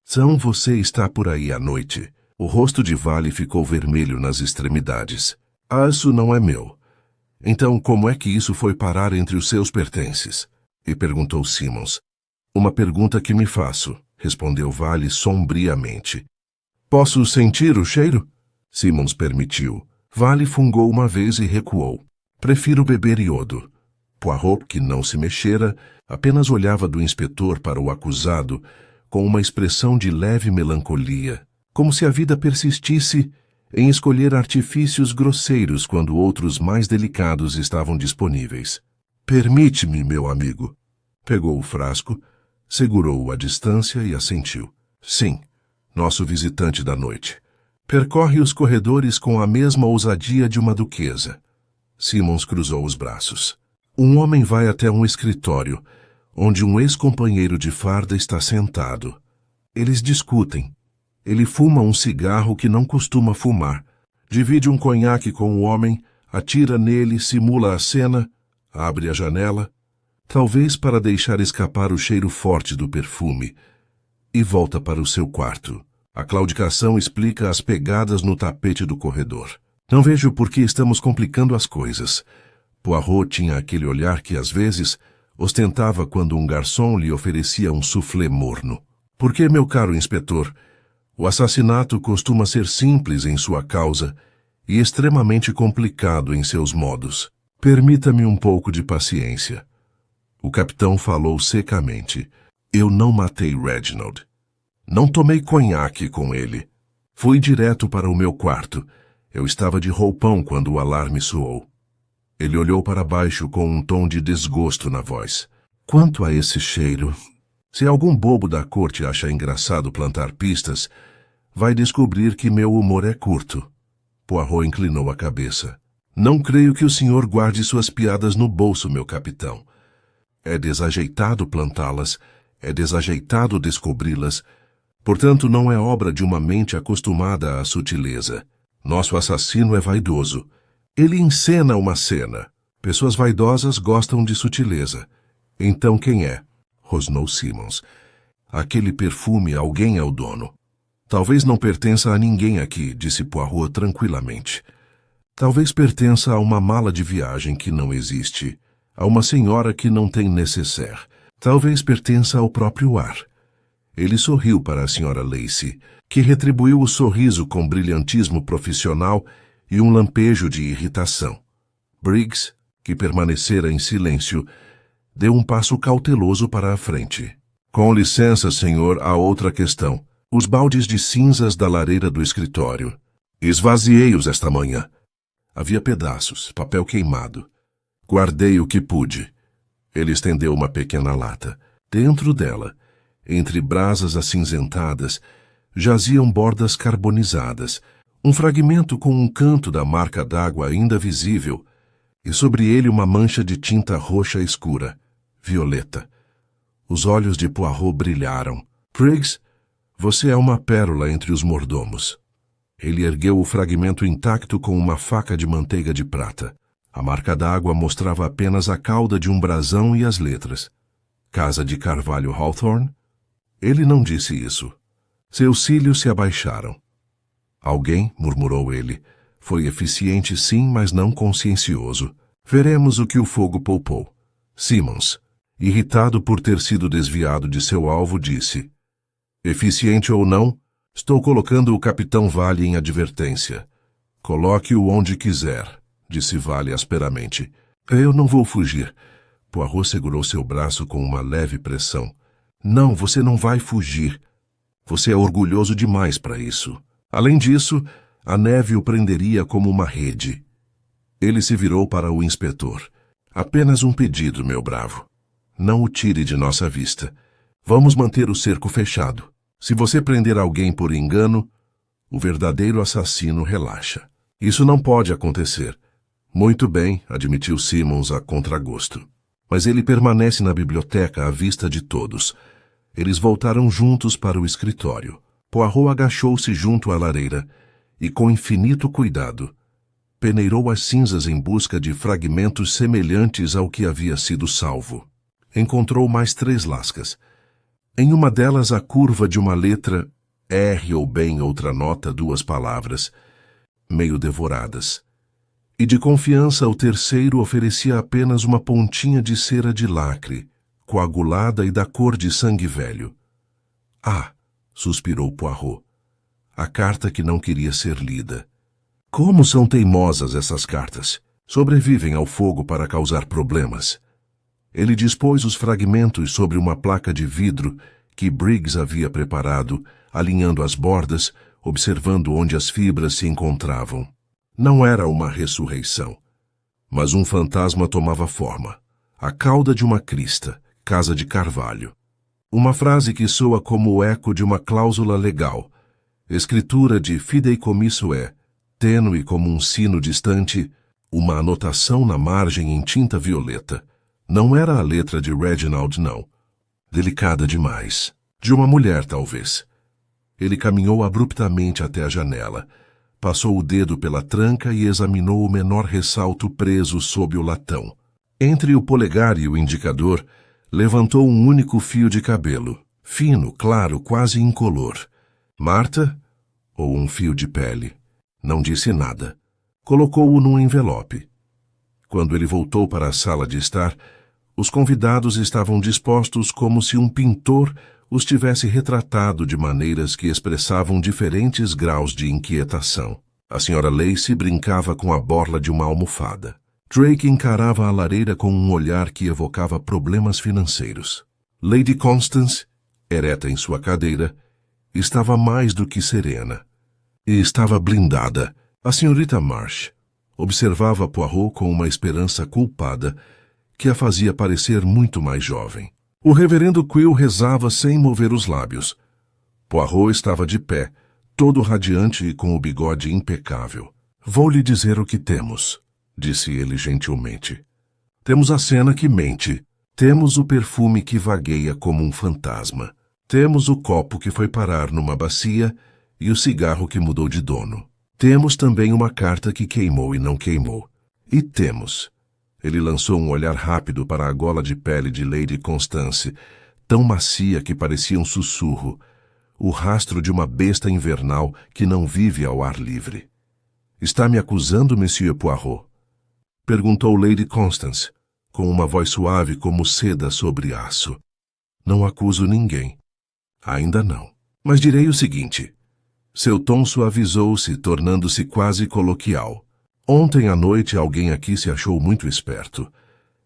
São você está por aí à noite." O rosto de Vale ficou vermelho nas extremidades. "Isso não é meu." "Então, como é que isso foi parar entre os seus pertences?" E perguntou Simmons. "Uma pergunta que me faço", respondeu Vale sombriamente. "Posso sentir o cheiro?" Simmons permitiu. Vale fungou uma vez e recuou. "Prefiro beber iodo." Poirot, que não se mexera, apenas olhava do inspetor para o acusado com uma expressão de leve melancolia, como se a vida persistisse em escolher artifícios grosseiros quando outros mais delicados estavam disponíveis. "Permite-me, meu amigo." Pegou o frasco, segurou-o à distância e assentiu. "Sim, nosso visitante da noite. Percorre os corredores com a mesma ousadia de uma duquesa." Simmons cruzou os braços. "Um homem vai até um escritório, onde um ex-companheiro de farda está sentado. Eles discutem. Ele fuma um cigarro que não costuma fumar. Divide um conhaque com o homem, atira nele, simula a cena, abre a janela, talvez para deixar escapar o cheiro forte do perfume, e volta para o seu quarto. A claudicação explica as pegadas no tapete do corredor. Não vejo por que estamos complicando as coisas." Poirot tinha aquele olhar que, às vezes, ostentava quando um garçom lhe oferecia um soufflé morno. "Porque, meu caro inspetor, o assassinato costuma ser simples em sua causa e extremamente complicado em seus modos. Permita-me um pouco de paciência." O capitão falou secamente. "Eu não matei Reginald. Não tomei conhaque com ele. Fui direto para o meu quarto. Eu estava de roupão quando o alarme soou." Ele olhou para baixo com um tom de desgosto na voz. "Quanto a esse cheiro, se algum bobo da corte acha engraçado plantar pistas, vai descobrir que meu humor é curto." Poirot inclinou a cabeça. "Não creio que o senhor guarde suas piadas no bolso, meu capitão. É desajeitado plantá-las, é desajeitado descobri-las, portanto não é obra de uma mente acostumada à sutileza. Nosso assassino é vaidoso. Ele encena uma cena. Pessoas vaidosas gostam de sutileza. Então quem é?" rosnou Simmons. "Aquele perfume, alguém é o dono." "Talvez não pertença a ninguém aqui", disse Poirot tranquilamente. "Talvez pertença a uma mala de viagem que não existe, a uma senhora que não tem nécessaire. Talvez pertença ao próprio ar." Ele sorriu para a senhora Lacey, que retribuiu o sorriso com brilhantismo profissional e um lampejo de irritação. Briggs, que permanecera em silêncio, deu um passo cauteloso para a frente. "Com licença, senhor, há outra questão. Os baldes de cinzas da lareira do escritório. Esvaziei-os esta manhã. Havia pedaços, papel queimado. Guardei o que pude." Ele estendeu uma pequena lata. Dentro dela, entre brasas acinzentadas, jaziam bordas carbonizadas, um fragmento com um canto da marca d'água ainda visível, e sobre ele uma mancha de tinta roxa escura, violeta. Os olhos de Poirot brilharam. Briggs, você é uma pérola entre os mordomos. Ele ergueu o fragmento intacto com uma faca de manteiga de prata. A marca d'água mostrava apenas a cauda de um brasão e as letras. Casa de Carvalho Hawthorne? Ele não disse isso. Seus cílios se abaixaram. Alguém, murmurou ele, foi eficiente sim, mas não consciencioso. Veremos o que o fogo poupou. Simmons, irritado por ter sido desviado de seu alvo, disse: eficiente ou não, estou colocando o Capitão Vale em advertência. Coloque-o onde quiser, disse Vale asperamente. Eu não vou fugir. Poirot segurou seu braço com uma leve pressão. Não, você não vai fugir. Você é orgulhoso demais para isso. Além disso, a neve o prenderia como uma rede. Ele se virou para o inspetor. Apenas um pedido, meu bravo. Não o tire de nossa vista. Vamos manter o cerco fechado. Se você prender alguém por engano, o verdadeiro assassino relaxa. Isso não pode acontecer. Muito bem, admitiu Simmons a contragosto. Mas ele permanece na biblioteca à vista de todos. Eles voltaram juntos para o escritório. Poirot agachou-se junto à lareira e, com infinito cuidado, peneirou as cinzas em busca de fragmentos semelhantes ao que havia sido salvo. Encontrou mais 3 lascas. Em uma delas, a curva de uma letra, R ou bem outra nota, 2 palavras, meio devoradas. E de confiança, o terceiro oferecia apenas uma pontinha de cera de lacre, coagulada e da cor de sangue velho. Ah! Suspirou Poirot. A carta que não queria ser lida. Como são teimosas essas cartas. Sobrevivem ao fogo para causar problemas. Ele dispôs os fragmentos sobre uma placa de vidro que Briggs havia preparado, alinhando as bordas, observando onde as fibras se encontravam. Não era uma ressurreição, mas um fantasma tomava forma. A cauda de uma crista, Casa de Carvalho. Uma frase que soa como o eco de uma cláusula legal. Escritura de fideicomisso tênue como um sino distante, uma anotação na margem em tinta violeta. Não era a letra de Reginald, não. Delicada demais. De uma mulher, talvez. Ele caminhou abruptamente até a janela. Passou o dedo pela tranca e examinou o menor ressalto preso sob o latão. Entre o polegar e o indicador, levantou um único fio de cabelo, fino, claro, quase incolor. Marta? Ou um fio de pele? Não disse nada. Colocou-o num envelope. Quando ele voltou para a sala de estar, os convidados estavam dispostos como se um pintor os tivesse retratado de maneiras que expressavam diferentes graus de inquietação. A senhora Lacey brincava com a borla de uma almofada. Drake encarava a lareira com um olhar que evocava problemas financeiros. Lady Constance, ereta em sua cadeira, estava mais do que serena. E estava blindada. A senhorita Marsh observava Poirot com uma esperança culpada que a fazia parecer muito mais jovem. O reverendo Quill rezava sem mover os lábios. Poirot estava de pé, todo radiante e com o bigode impecável. Vou lhe dizer o que temos, disse ele gentilmente. Temos a cena que mente. Temos o perfume que vagueia como um fantasma. Temos o copo que foi parar numa bacia e o cigarro que mudou de dono. Temos também uma carta que queimou e não queimou. E temos... Ele lançou um olhar rápido para a gola de pele de Lady Constance, tão macia que parecia um sussurro, o rastro de uma besta invernal que não vive ao ar livre. Está me acusando, Monsieur Poirot? Perguntou Lady Constance, com uma voz suave como seda sobre aço. Não acuso ninguém. Ainda não. Mas direi o seguinte. Seu tom suavizou-se, tornando-se quase coloquial. Ontem à noite alguém aqui se achou muito esperto,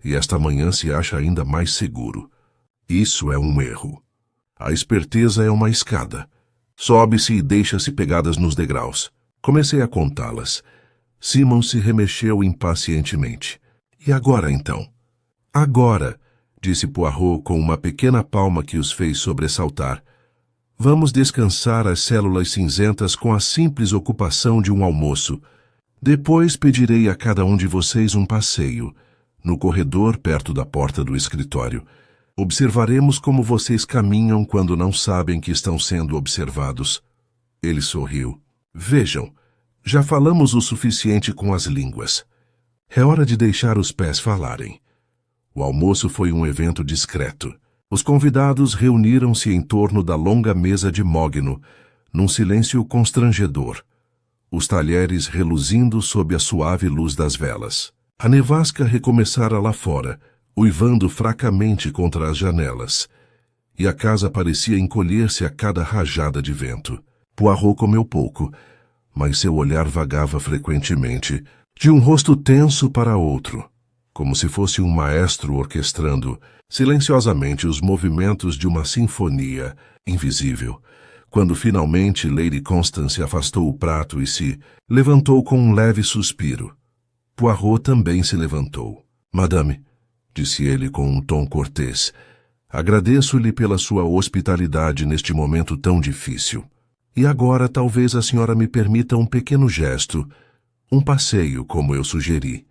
e esta manhã se acha ainda mais seguro. Isso é um erro. A esperteza é uma escada. Sobe-se e deixa-se pegadas nos degraus. Comecei a contá-las. Simmons se remexeu impacientemente. E agora, então? Agora, disse Poirot com uma pequena palma que os fez sobressaltar. Vamos descansar as células cinzentas com a simples ocupação de um almoço. Depois pedirei a cada um de vocês um passeio, no corredor perto da porta do escritório. Observaremos como vocês caminham quando não sabem que estão sendo observados. Ele sorriu. Vejam, já falamos o suficiente com as línguas. É hora de deixar os pés falarem. O almoço foi um evento discreto. Os convidados reuniram-se em torno da longa mesa de mogno, num silêncio constrangedor, os talheres reluzindo sob a suave luz das velas. A nevasca recomeçara lá fora, uivando fracamente contra as janelas, e a casa parecia encolher-se a cada rajada de vento. Poirot comeu pouco, mas seu olhar vagava frequentemente, de um rosto tenso para outro, como se fosse um maestro orquestrando silenciosamente os movimentos de uma sinfonia invisível. Quando finalmente Lady Constance afastou o prato e se levantou com um leve suspiro, Poirot também se levantou. Madame, disse ele com um tom cortês, agradeço-lhe pela sua hospitalidade neste momento tão difícil. E agora talvez a senhora me permita um pequeno gesto, um passeio, como eu sugeri.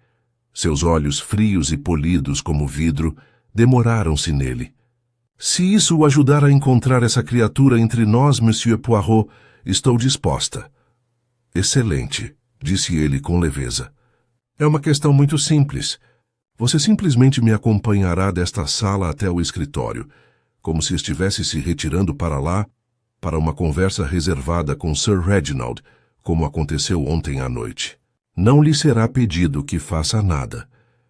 Seus olhos frios e polidos como vidro demoraram-se nele. Se isso o ajudar a encontrar essa criatura entre nós, Monsieur Poirot, estou disposta. Excelente, disse ele com leveza. É uma questão muito simples. Você simplesmente me acompanhará desta sala até o escritório, como se estivesse se retirando para lá, para uma conversa reservada com Sir Reginald, como aconteceu ontem à noite. Não lhe será pedido que faça nada,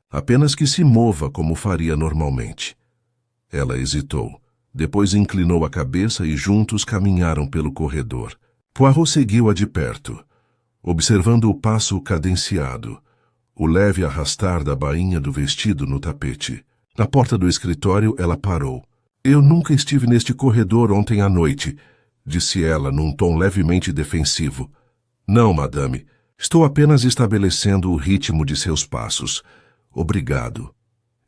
apenas que se mova como faria normalmente. Ela hesitou. Depois inclinou a cabeça e juntos caminharam pelo corredor. Poirot seguiu-a de perto, observando o passo cadenciado, o leve arrastar da bainha do vestido no tapete. Na porta do escritório, ela parou. Eu nunca estive neste corredor ontem à noite, disse ela num tom levemente defensivo. Não, madame. Estou apenas estabelecendo o ritmo de seus passos. Obrigado.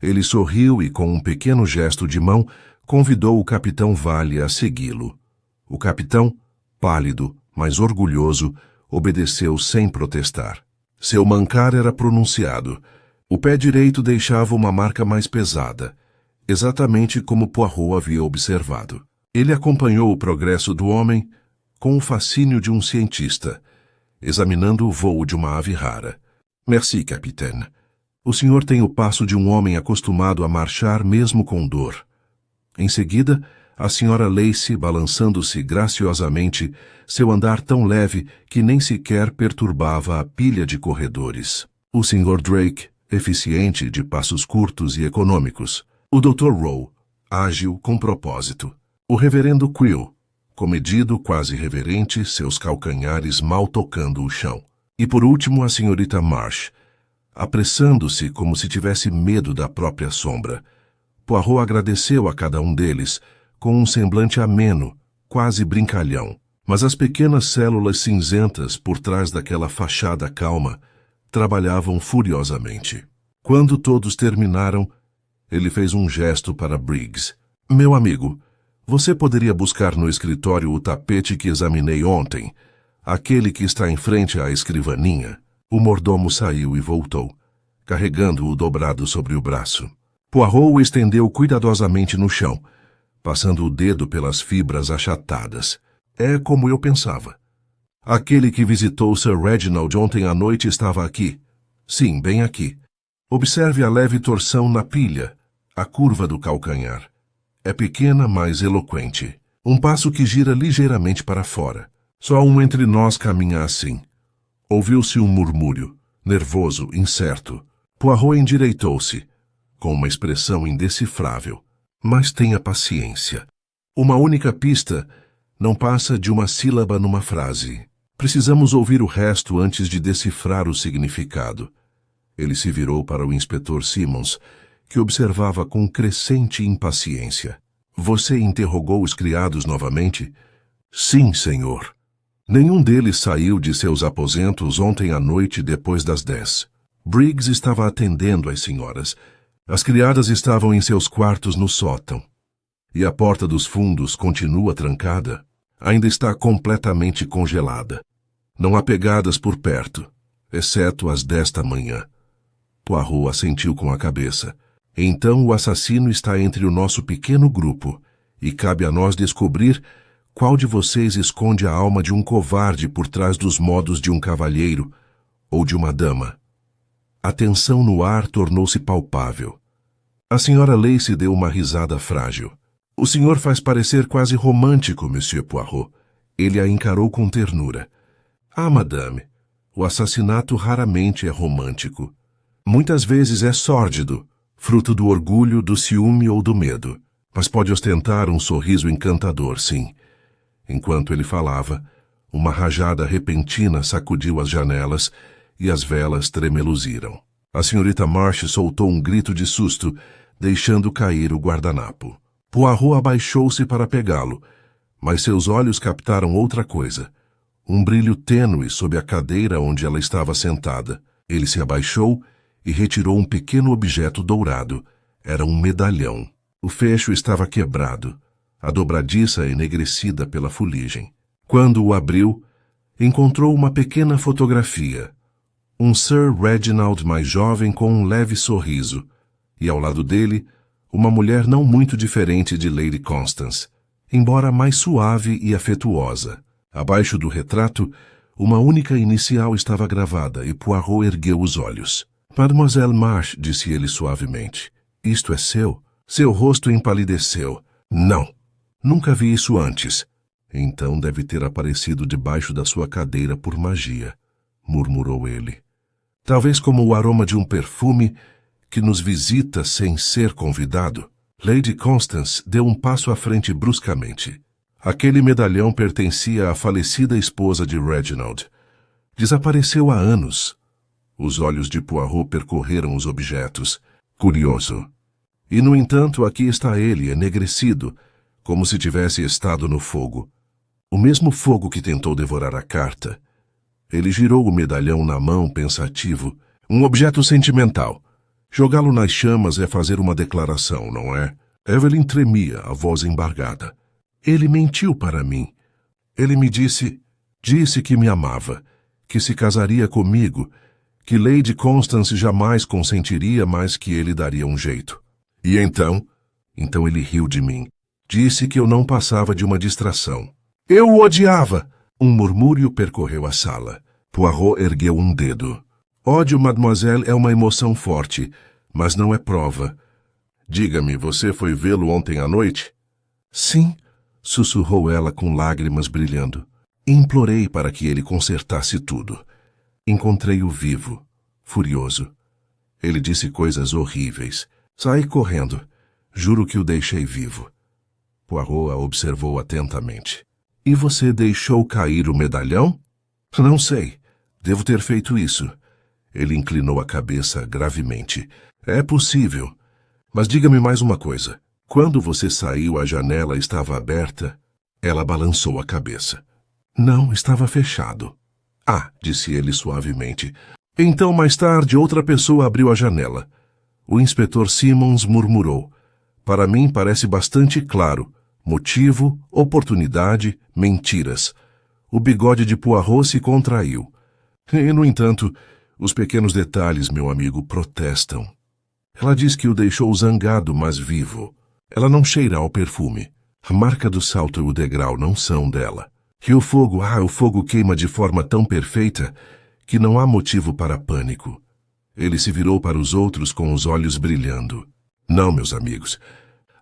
Ele sorriu e, com um pequeno gesto de mão, convidou o capitão Vale a segui-lo. O capitão, pálido, mas orgulhoso, obedeceu sem protestar. Seu mancar era pronunciado. O pé direito deixava uma marca mais pesada, exatamente como Poirot havia observado. Ele acompanhou o progresso do homem com o fascínio de um cientista, examinando o voo de uma ave rara. Merci, capitaine. O senhor tem o passo de um homem acostumado a marchar mesmo com dor. Em seguida, a senhora Lacey, balançando-se graciosamente, seu andar tão leve que nem sequer perturbava a pilha de corredores. O Sr. Drake, eficiente, de passos curtos e econômicos. O Dr. Rowe, ágil, com propósito. O reverendo Quill, comedido, quase reverente, seus calcanhares mal tocando o chão. E por último a senhorita Marsh, apressando-se como se tivesse medo da própria sombra. Poirot agradeceu a cada um deles, com um semblante ameno, quase brincalhão. Mas as pequenas células cinzentas por trás daquela fachada calma trabalhavam furiosamente. Quando todos terminaram, ele fez um gesto para Briggs. Meu amigo, você poderia buscar no escritório o tapete que examinei ontem, aquele que está em frente à escrivaninha? O mordomo saiu e voltou, carregando-o dobrado sobre o braço. Poirot o estendeu cuidadosamente no chão, passando o dedo pelas fibras achatadas. É como eu pensava. Aquele que visitou Sir Reginald ontem à noite estava aqui. Sim, bem aqui. Observe a leve torção na pilha, a curva do calcanhar. É pequena, mas eloquente. Um passo que gira ligeiramente para fora. Só um entre nós caminha assim. Ouviu-se um murmúrio, nervoso, incerto. Poirot endireitou-se, com uma expressão indecifrável. Mas tenha paciência. Uma única pista não passa de uma sílaba numa frase. Precisamos ouvir o resto antes de decifrar o significado. Ele se virou para o inspetor Simmons, que observava com crescente impaciência. Você interrogou os criados novamente? Sim, senhor. Nenhum deles saiu de seus aposentos ontem à noite depois das 10. Briggs estava atendendo às senhoras. As criadas estavam em seus quartos no sótão. E a porta dos fundos continua trancada. Ainda está completamente congelada. Não há pegadas por perto, exceto as desta manhã. Poirot assentiu com a cabeça. Então o assassino está entre o nosso pequeno grupo, e cabe a nós descobrir qual de vocês esconde a alma de um covarde por trás dos modos de um cavalheiro ou de uma dama. A tensão no ar tornou-se palpável. A senhora Lacey deu uma risada frágil. O senhor faz parecer quase romântico, Monsieur Poirot. Ele a encarou com ternura. Ah, madame, o assassinato raramente é romântico. Muitas vezes é sórdido, fruto do orgulho, do ciúme ou do medo. Mas pode ostentar um sorriso encantador, sim. Enquanto ele falava, uma rajada repentina sacudiu as janelas e as velas tremeluziram. A senhorita March soltou um grito de susto, deixando cair o guardanapo. Poirot abaixou-se para pegá-lo, mas seus olhos captaram outra coisa. Um brilho tênue sob a cadeira onde ela estava sentada. Ele se abaixou e retirou um pequeno objeto dourado. Era um medalhão. O fecho estava quebrado, a dobradiça enegrecida pela fuligem. Quando o abriu, encontrou uma pequena fotografia. Um Sir Reginald mais jovem com um leve sorriso, e ao lado dele, uma mulher não muito diferente de Lady Constance, embora mais suave e afetuosa. Abaixo do retrato, uma única inicial estava gravada e Poirot ergueu os olhos. Mademoiselle March, disse ele suavemente, isto é seu? Seu rosto empalideceu. Não, nunca vi isso antes. Então deve ter aparecido debaixo da sua cadeira por magia, murmurou ele. Talvez como o aroma de um perfume que nos visita sem ser convidado. Lady Constance deu um passo à frente bruscamente. Aquele medalhão pertencia à falecida esposa de Reginald. Desapareceu há anos. Os olhos de Poirot percorreram os objetos. Curioso. E, no entanto, aqui está ele, enegrecido, como se tivesse estado no fogo. O mesmo fogo que tentou devorar a carta. Ele girou o medalhão na mão, pensativo. Um objeto sentimental. Jogá-lo nas chamas é fazer uma declaração, não é? Evelyn tremia, a voz embargada. Ele mentiu para mim. Ele me disse que me amava, que se casaria comigo, que Lady Constance jamais consentiria, mas que ele daria um jeito. E então? Então ele riu de mim. Disse que eu não passava de uma distração. Eu o odiava! Um murmúrio percorreu a sala. Poirot ergueu um dedo. Ódio, mademoiselle, é uma emoção forte, mas não é prova. Diga-me, você foi vê-lo ontem à noite? Sim, sussurrou ela com lágrimas brilhando. Implorei para que ele consertasse tudo. Encontrei-o vivo, furioso. Ele disse coisas horríveis. Saí correndo. Juro que o deixei vivo. Poirot a observou atentamente. E você deixou cair o medalhão? Não sei. Devo ter feito isso. Ele inclinou a cabeça gravemente. É possível. Mas diga-me mais uma coisa. Quando você saiu, a janela estava aberta? Ela balançou a cabeça. Não, estava fechado. Ah, disse ele suavemente. Então, mais tarde, outra pessoa abriu a janela. O inspetor Simmons murmurou. Para mim parece bastante claro. Motivo, oportunidade, mentiras. O bigode de Poirot se contraiu. E, no entanto, os pequenos detalhes, meu amigo, protestam. Ela diz que o deixou zangado, mas vivo. Ela não cheira ao perfume. A marca do salto e o degrau não são dela. E o fogo queima de forma tão perfeita que não há motivo para pânico. Ele se virou para os outros com os olhos brilhando. Não, meus amigos,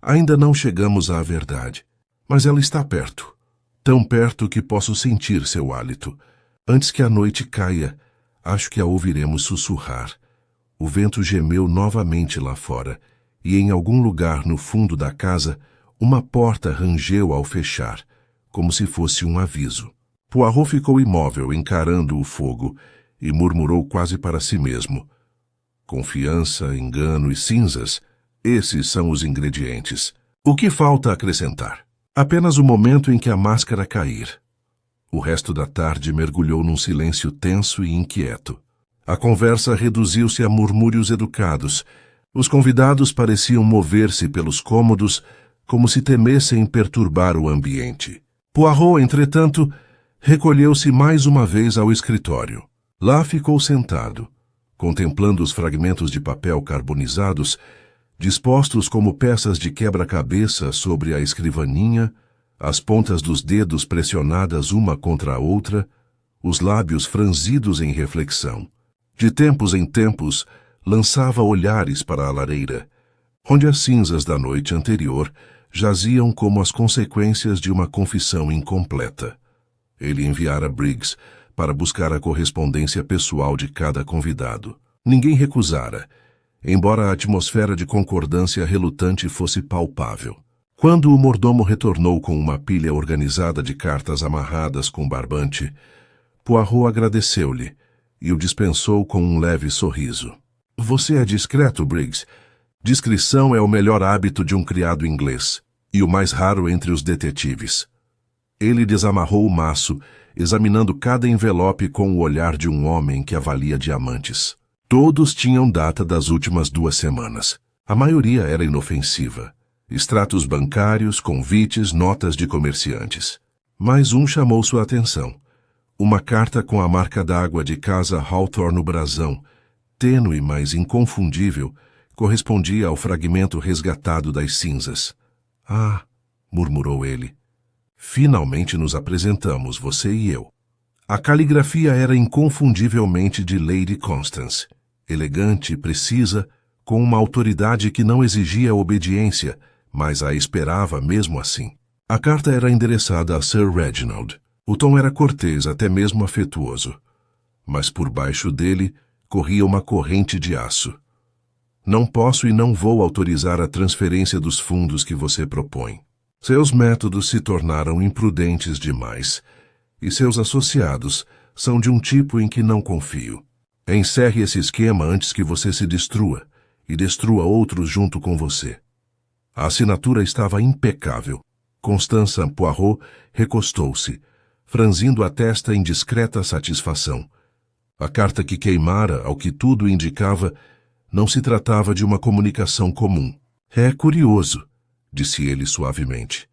ainda não chegamos à verdade. Mas ela está perto. Tão perto que posso sentir seu hálito. Antes que a noite caia, acho que a ouviremos sussurrar. O vento gemeu novamente lá fora, e em algum lugar no fundo da casa, uma porta rangeu ao fechar, como se fosse um aviso. Poirot ficou imóvel, encarando o fogo, e murmurou quase para si mesmo. Confiança, engano e cinzas, esses são os ingredientes. O que falta acrescentar? Apenas o momento em que a máscara cair. O resto da tarde mergulhou num silêncio tenso e inquieto. A conversa reduziu-se a murmúrios educados. Os convidados pareciam mover-se pelos cômodos como se temessem perturbar o ambiente. Poirot, entretanto, recolheu-se mais uma vez ao escritório. Lá ficou sentado, contemplando os fragmentos de papel carbonizados dispostos como peças de quebra-cabeça sobre a escrivaninha, as pontas dos dedos pressionadas uma contra a outra, os lábios franzidos em reflexão. De tempos em tempos, lançava olhares para a lareira, onde as cinzas da noite anterior jaziam como as consequências de uma confissão incompleta. Ele enviara Briggs para buscar a correspondência pessoal de cada convidado. Ninguém recusara, embora a atmosfera de concordância relutante fosse palpável. Quando o mordomo retornou com uma pilha organizada de cartas amarradas com barbante, Poirot agradeceu-lhe e o dispensou com um leve sorriso. Você é discreto, Briggs. Discrição é o melhor hábito de um criado inglês, e o mais raro entre os detetives. Ele desamarrou o maço, examinando cada envelope com o olhar de um homem que avalia diamantes. Todos tinham data das últimas 2 semanas. A maioria era inofensiva. Extratos bancários, convites, notas de comerciantes. Mas um chamou sua atenção. Uma carta com a marca d'água de casa Hawthorne no brasão, tênue, mas inconfundível, correspondia ao fragmento resgatado das cinzas. Ah, murmurou ele. Finalmente nos apresentamos, você e eu. A caligrafia era inconfundivelmente de Lady Constance, elegante e precisa, com uma autoridade que não exigia obediência, mas a esperava mesmo assim. A carta era endereçada a Sir Reginald. O tom era cortês, até mesmo afetuoso. Mas por baixo dele corria uma corrente de aço. Não posso e não vou autorizar a transferência dos fundos que você propõe. Seus métodos se tornaram imprudentes demais, e seus associados são de um tipo em que não confio. Encerre esse esquema antes que você se destrua, e destrua outros junto com você. A assinatura estava impecável. Constança Poirot recostou-se, franzindo a testa em discreta satisfação. A carta que queimara, ao que tudo indicava, não se tratava de uma comunicação comum. É curioso, disse ele suavemente,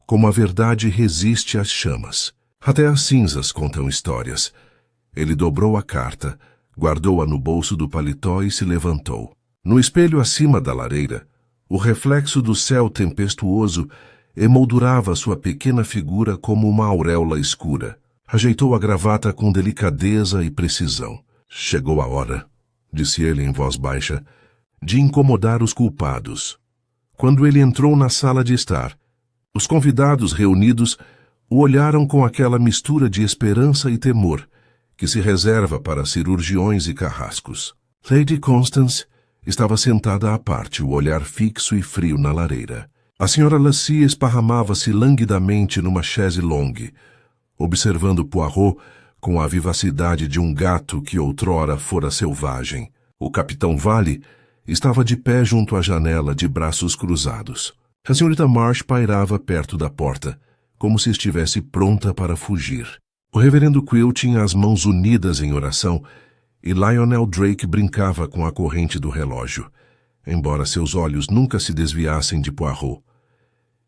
como a verdade resiste às chamas. Até as cinzas contam histórias. Ele dobrou a carta, guardou-a no bolso do paletó e se levantou. No espelho acima da lareira, o reflexo do céu tempestuoso emoldurava sua pequena figura como uma auréola escura. Ajeitou a gravata com delicadeza e precisão. Chegou a hora, disse ele em voz baixa, de incomodar os culpados. Quando ele entrou na sala de estar, os convidados reunidos o olharam com aquela mistura de esperança e temor que se reserva para cirurgiões e carrascos. Lady Constance estava sentada à parte, o olhar fixo e frio na lareira. A senhora Lacy esparramava-se languidamente numa chaise longue, observando Poirot com a vivacidade de um gato que outrora fora selvagem. O capitão Vale estava de pé junto à janela, de braços cruzados. A senhorita Marsh pairava perto da porta, como se estivesse pronta para fugir. O reverendo Quill tinha as mãos unidas em oração e Lionel Drake brincava com a corrente do relógio, embora seus olhos nunca se desviassem de Poirot.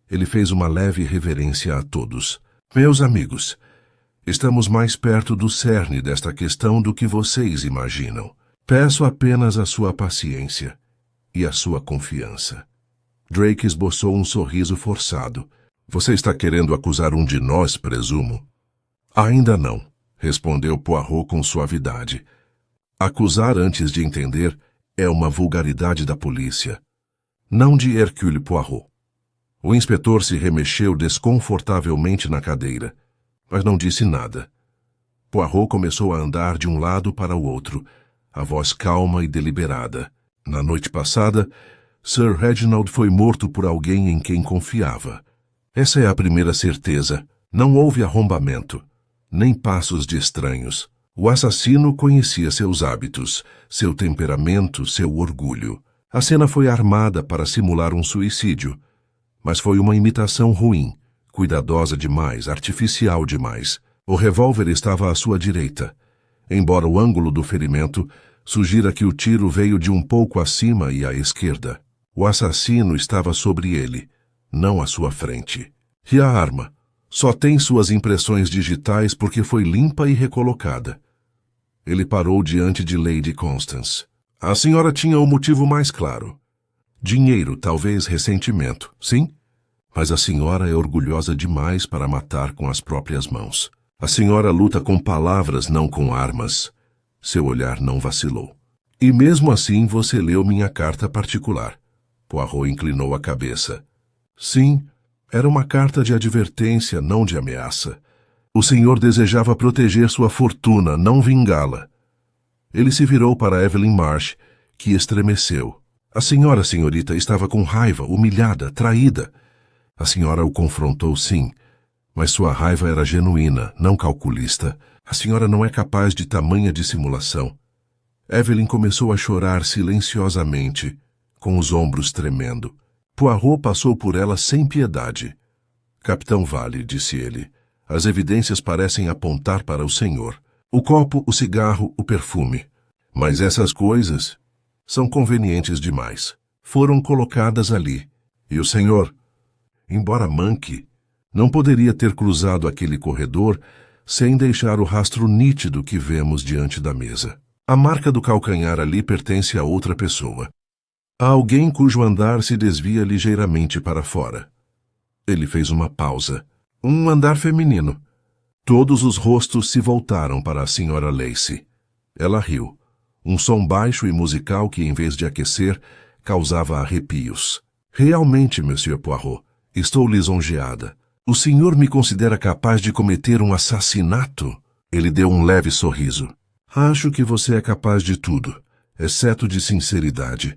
Ele fez uma leve reverência a todos. Meus amigos, estamos mais perto do cerne desta questão do que vocês imaginam. Peço apenas a sua paciência e a sua confiança. Drake esboçou um sorriso forçado. Você está querendo acusar um de nós, presumo? Ainda não, respondeu Poirot com suavidade. Acusar antes de entender é uma vulgaridade da polícia, não de Hercule Poirot. O inspetor se remexeu desconfortavelmente na cadeira, mas não disse nada. Poirot começou a andar de um lado para o outro, a voz calma e deliberada. Na noite passada, Sir Reginald foi morto por alguém em quem confiava. Essa é a primeira certeza. Não houve arrombamento, nem passos de estranhos. O assassino conhecia seus hábitos, seu temperamento, seu orgulho. A cena foi armada para simular um suicídio, mas foi uma imitação ruim, cuidadosa demais, artificial demais. O revólver estava à sua direita, embora o ângulo do ferimento sugira que o tiro veio de um pouco acima e à esquerda. O assassino estava sobre ele, não à sua frente. E a arma? Só tem suas impressões digitais porque foi limpa e recolocada. Ele parou diante de Lady Constance. A senhora tinha o motivo mais claro. Dinheiro, talvez ressentimento, sim? Mas a senhora é orgulhosa demais para matar com as próprias mãos. A senhora luta com palavras, não com armas. Seu olhar não vacilou. E mesmo assim você leu minha carta particular. Poirot inclinou a cabeça. Sim, era uma carta de advertência, não de ameaça. O senhor desejava proteger sua fortuna, não vingá-la. Ele se virou para Evelyn Marsh, que estremeceu. A senhora, senhorita, estava com raiva, humilhada, traída. A senhora o confrontou, sim, mas sua raiva era genuína, não calculista. A senhora não é capaz de tamanha dissimulação. Evelyn começou a chorar silenciosamente, com os ombros tremendo. Poirot passou por ela sem piedade. Capitão Vale, disse ele, as evidências parecem apontar para o senhor. O copo, o cigarro, o perfume. Mas essas coisas são convenientes demais. Foram colocadas ali. E o senhor, embora manque, não poderia ter cruzado aquele corredor sem deixar o rastro nítido que vemos diante da mesa. A marca do calcanhar ali pertence a outra pessoa. A alguém cujo andar se desvia ligeiramente para fora. Ele fez uma pausa. Um andar feminino. Todos os rostos se voltaram para a senhora Lacey. Ela riu. Um som baixo e musical que, em vez de aquecer, causava arrepios. Realmente, Monsieur Poirot, estou lisonjeada. O senhor me considera capaz de cometer um assassinato? Ele deu um leve sorriso. Acho que você é capaz de tudo, exceto de sinceridade.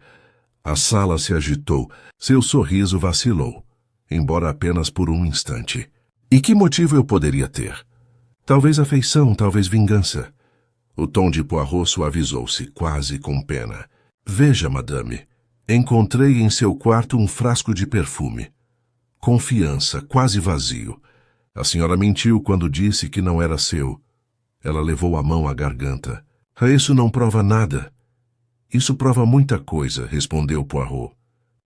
A sala se agitou. Seu sorriso vacilou, embora apenas por um instante. E que motivo eu poderia ter? Talvez afeição, talvez vingança. O tom de Poirot suavizou-se, quase com pena. Veja, madame, encontrei em seu quarto um frasco de perfume. Confiança, quase vazio. A senhora mentiu quando disse que não era seu. Ela levou a mão à garganta. Isso não prova nada. Isso prova muita coisa, respondeu Poirot.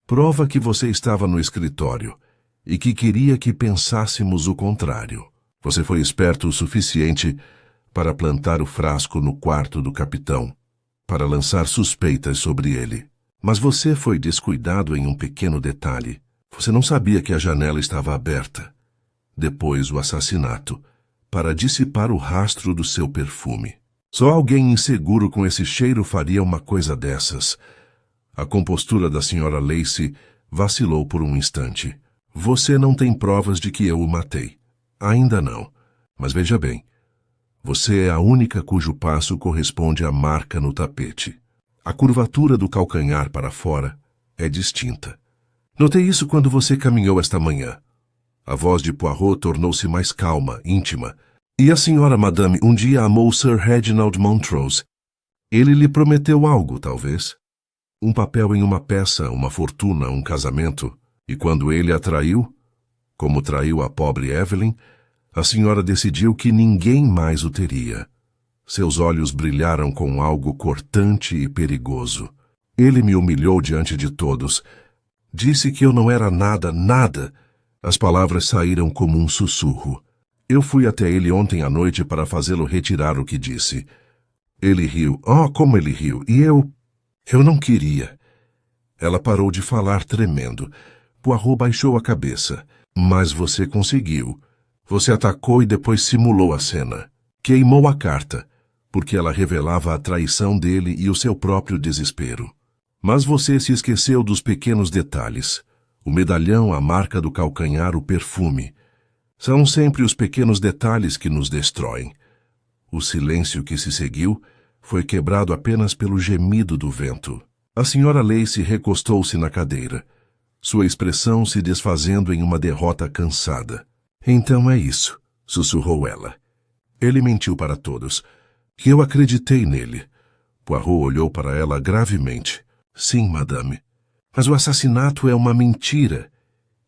Prova que você estava no escritório e que queria que pensássemos o contrário. Você foi esperto o suficiente para plantar o frasco no quarto do capitão, para lançar suspeitas sobre ele. Mas você foi descuidado em um pequeno detalhe. Você não sabia que a janela estava aberta. Depois o assassinato, para dissipar o rastro do seu perfume. Só alguém inseguro com esse cheiro faria uma coisa dessas. A compostura da senhora Lacey vacilou por um instante. Você não tem provas de que eu o matei. Ainda não. Mas veja bem. Você é a única cujo passo corresponde à marca no tapete. A curvatura do calcanhar para fora é distinta. Notei isso quando você caminhou esta manhã. A voz de Poirot tornou-se mais calma, íntima. E a senhora, madame, um dia amou Sir Reginald Montrose. Ele lhe prometeu algo, talvez. Um papel em uma peça, uma fortuna, um casamento. E quando ele a traiu, como traiu a pobre Evelyn, a senhora decidiu que ninguém mais o teria. Seus olhos brilharam com algo cortante e perigoso. Ele me humilhou diante de todos. Disse que eu não era nada, nada. As palavras saíram como um sussurro. Eu fui até ele ontem à noite para fazê-lo retirar o que disse. Ele riu. Oh, como ele riu! E eu não queria. Ela parou de falar, tremendo. Poirot baixou a cabeça. Mas você conseguiu. Você atacou e depois simulou a cena. Queimou a carta, porque ela revelava a traição dele e o seu próprio desespero. Mas você se esqueceu dos pequenos detalhes. O medalhão, a marca do calcanhar, o perfume. São sempre os pequenos detalhes que nos destroem. O silêncio que se seguiu foi quebrado apenas pelo gemido do vento. A senhora Lacey recostou-se na cadeira, sua expressão se desfazendo em uma derrota cansada. Então é isso, sussurrou ela. Ele mentiu para todos. E eu acreditei nele. Poirot olhou para ela gravemente. Sim, madame. Mas o assassinato é uma mentira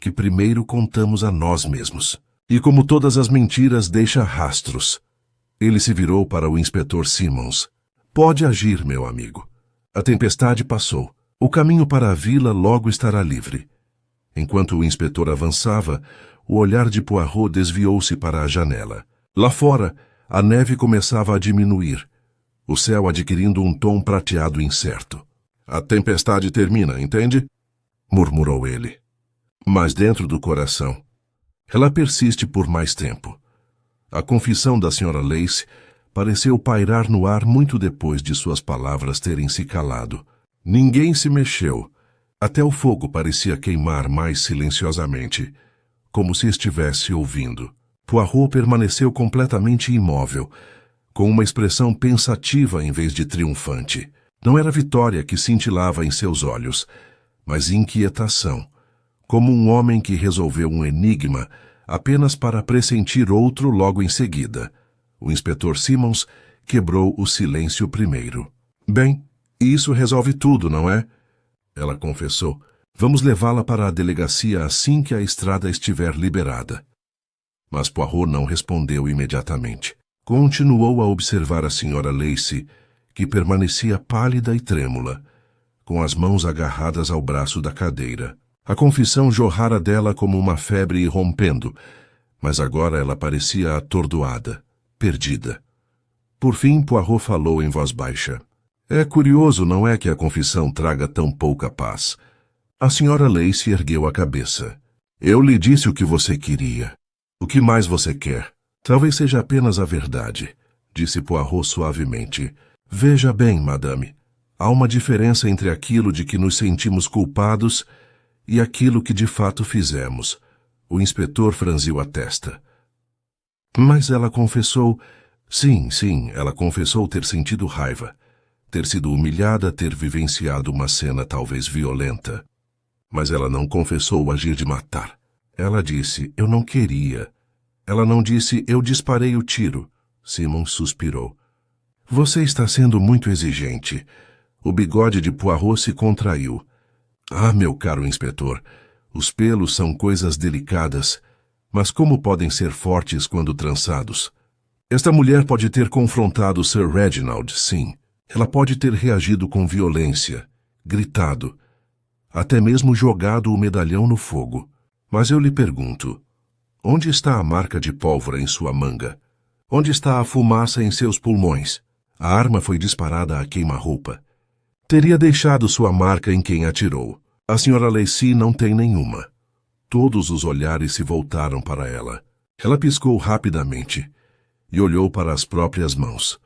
que primeiro contamos a nós mesmos. E como todas as mentiras, deixa rastros. Ele se virou para o inspetor Simmons. Pode agir, meu amigo. A tempestade passou. O caminho para a vila logo estará livre. Enquanto o inspetor avançava, o olhar de Poirot desviou-se para a janela. Lá fora, a neve começava a diminuir, o céu adquirindo um tom prateado incerto. A tempestade termina, entende? murmurou ele. Mas dentro do coração, ela persiste por mais tempo. A confissão da Sra. Lacey pareceu pairar no ar muito depois de suas palavras terem se calado. Ninguém se mexeu. Até o fogo parecia queimar mais silenciosamente, como se estivesse ouvindo. Poirot permaneceu completamente imóvel, com uma expressão pensativa em vez de triunfante. Não era vitória que cintilava em seus olhos, mas inquietação, como um homem que resolveu um enigma apenas para pressentir outro logo em seguida. O inspetor Simmons quebrou o silêncio primeiro. Bem, isso resolve tudo, não é? Ela confessou. Vamos levá-la para a delegacia assim que a estrada estiver liberada. Mas Poirot não respondeu imediatamente. Continuou a observar a Sra. Lacey, que permanecia pálida e trêmula, com as mãos agarradas ao braço da cadeira. A confissão jorrara dela como uma febre irrompendo, mas agora ela parecia atordoada, perdida. Por fim, Poirot falou em voz baixa. É curioso, não é, que a confissão traga tão pouca paz. A Sra. Lacey ergueu a cabeça. Eu lhe disse o que você queria. O que mais você quer? Talvez seja apenas a verdade, disse Poirot suavemente. Veja bem, madame, há uma diferença entre aquilo de que nos sentimos culpados e aquilo que de fato fizemos. O inspetor franziu a testa. Mas ela confessou... Sim, ela confessou ter sentido raiva, ter sido humilhada, ter vivenciado uma cena talvez violenta. Mas ela não confessou agir de matar. Ela disse, eu não queria. Ela não disse, eu disparei o tiro. Simmons suspirou. Você está sendo muito exigente. O bigode de Poirot se contraiu. Ah, meu caro inspetor, os pelos são coisas delicadas, mas como podem ser fortes quando trançados? Esta mulher pode ter confrontado Sir Reginald, sim. Ela pode ter reagido com violência, gritado, até mesmo jogado o medalhão no fogo. Mas eu lhe pergunto, onde está a marca de pólvora em sua manga? Onde está a fumaça em seus pulmões? A arma foi disparada a queima-roupa. Teria deixado sua marca em quem atirou. A Sra. Lacey não tem nenhuma. Todos os olhares se voltaram para ela. Ela piscou rapidamente e olhou para as próprias mãos,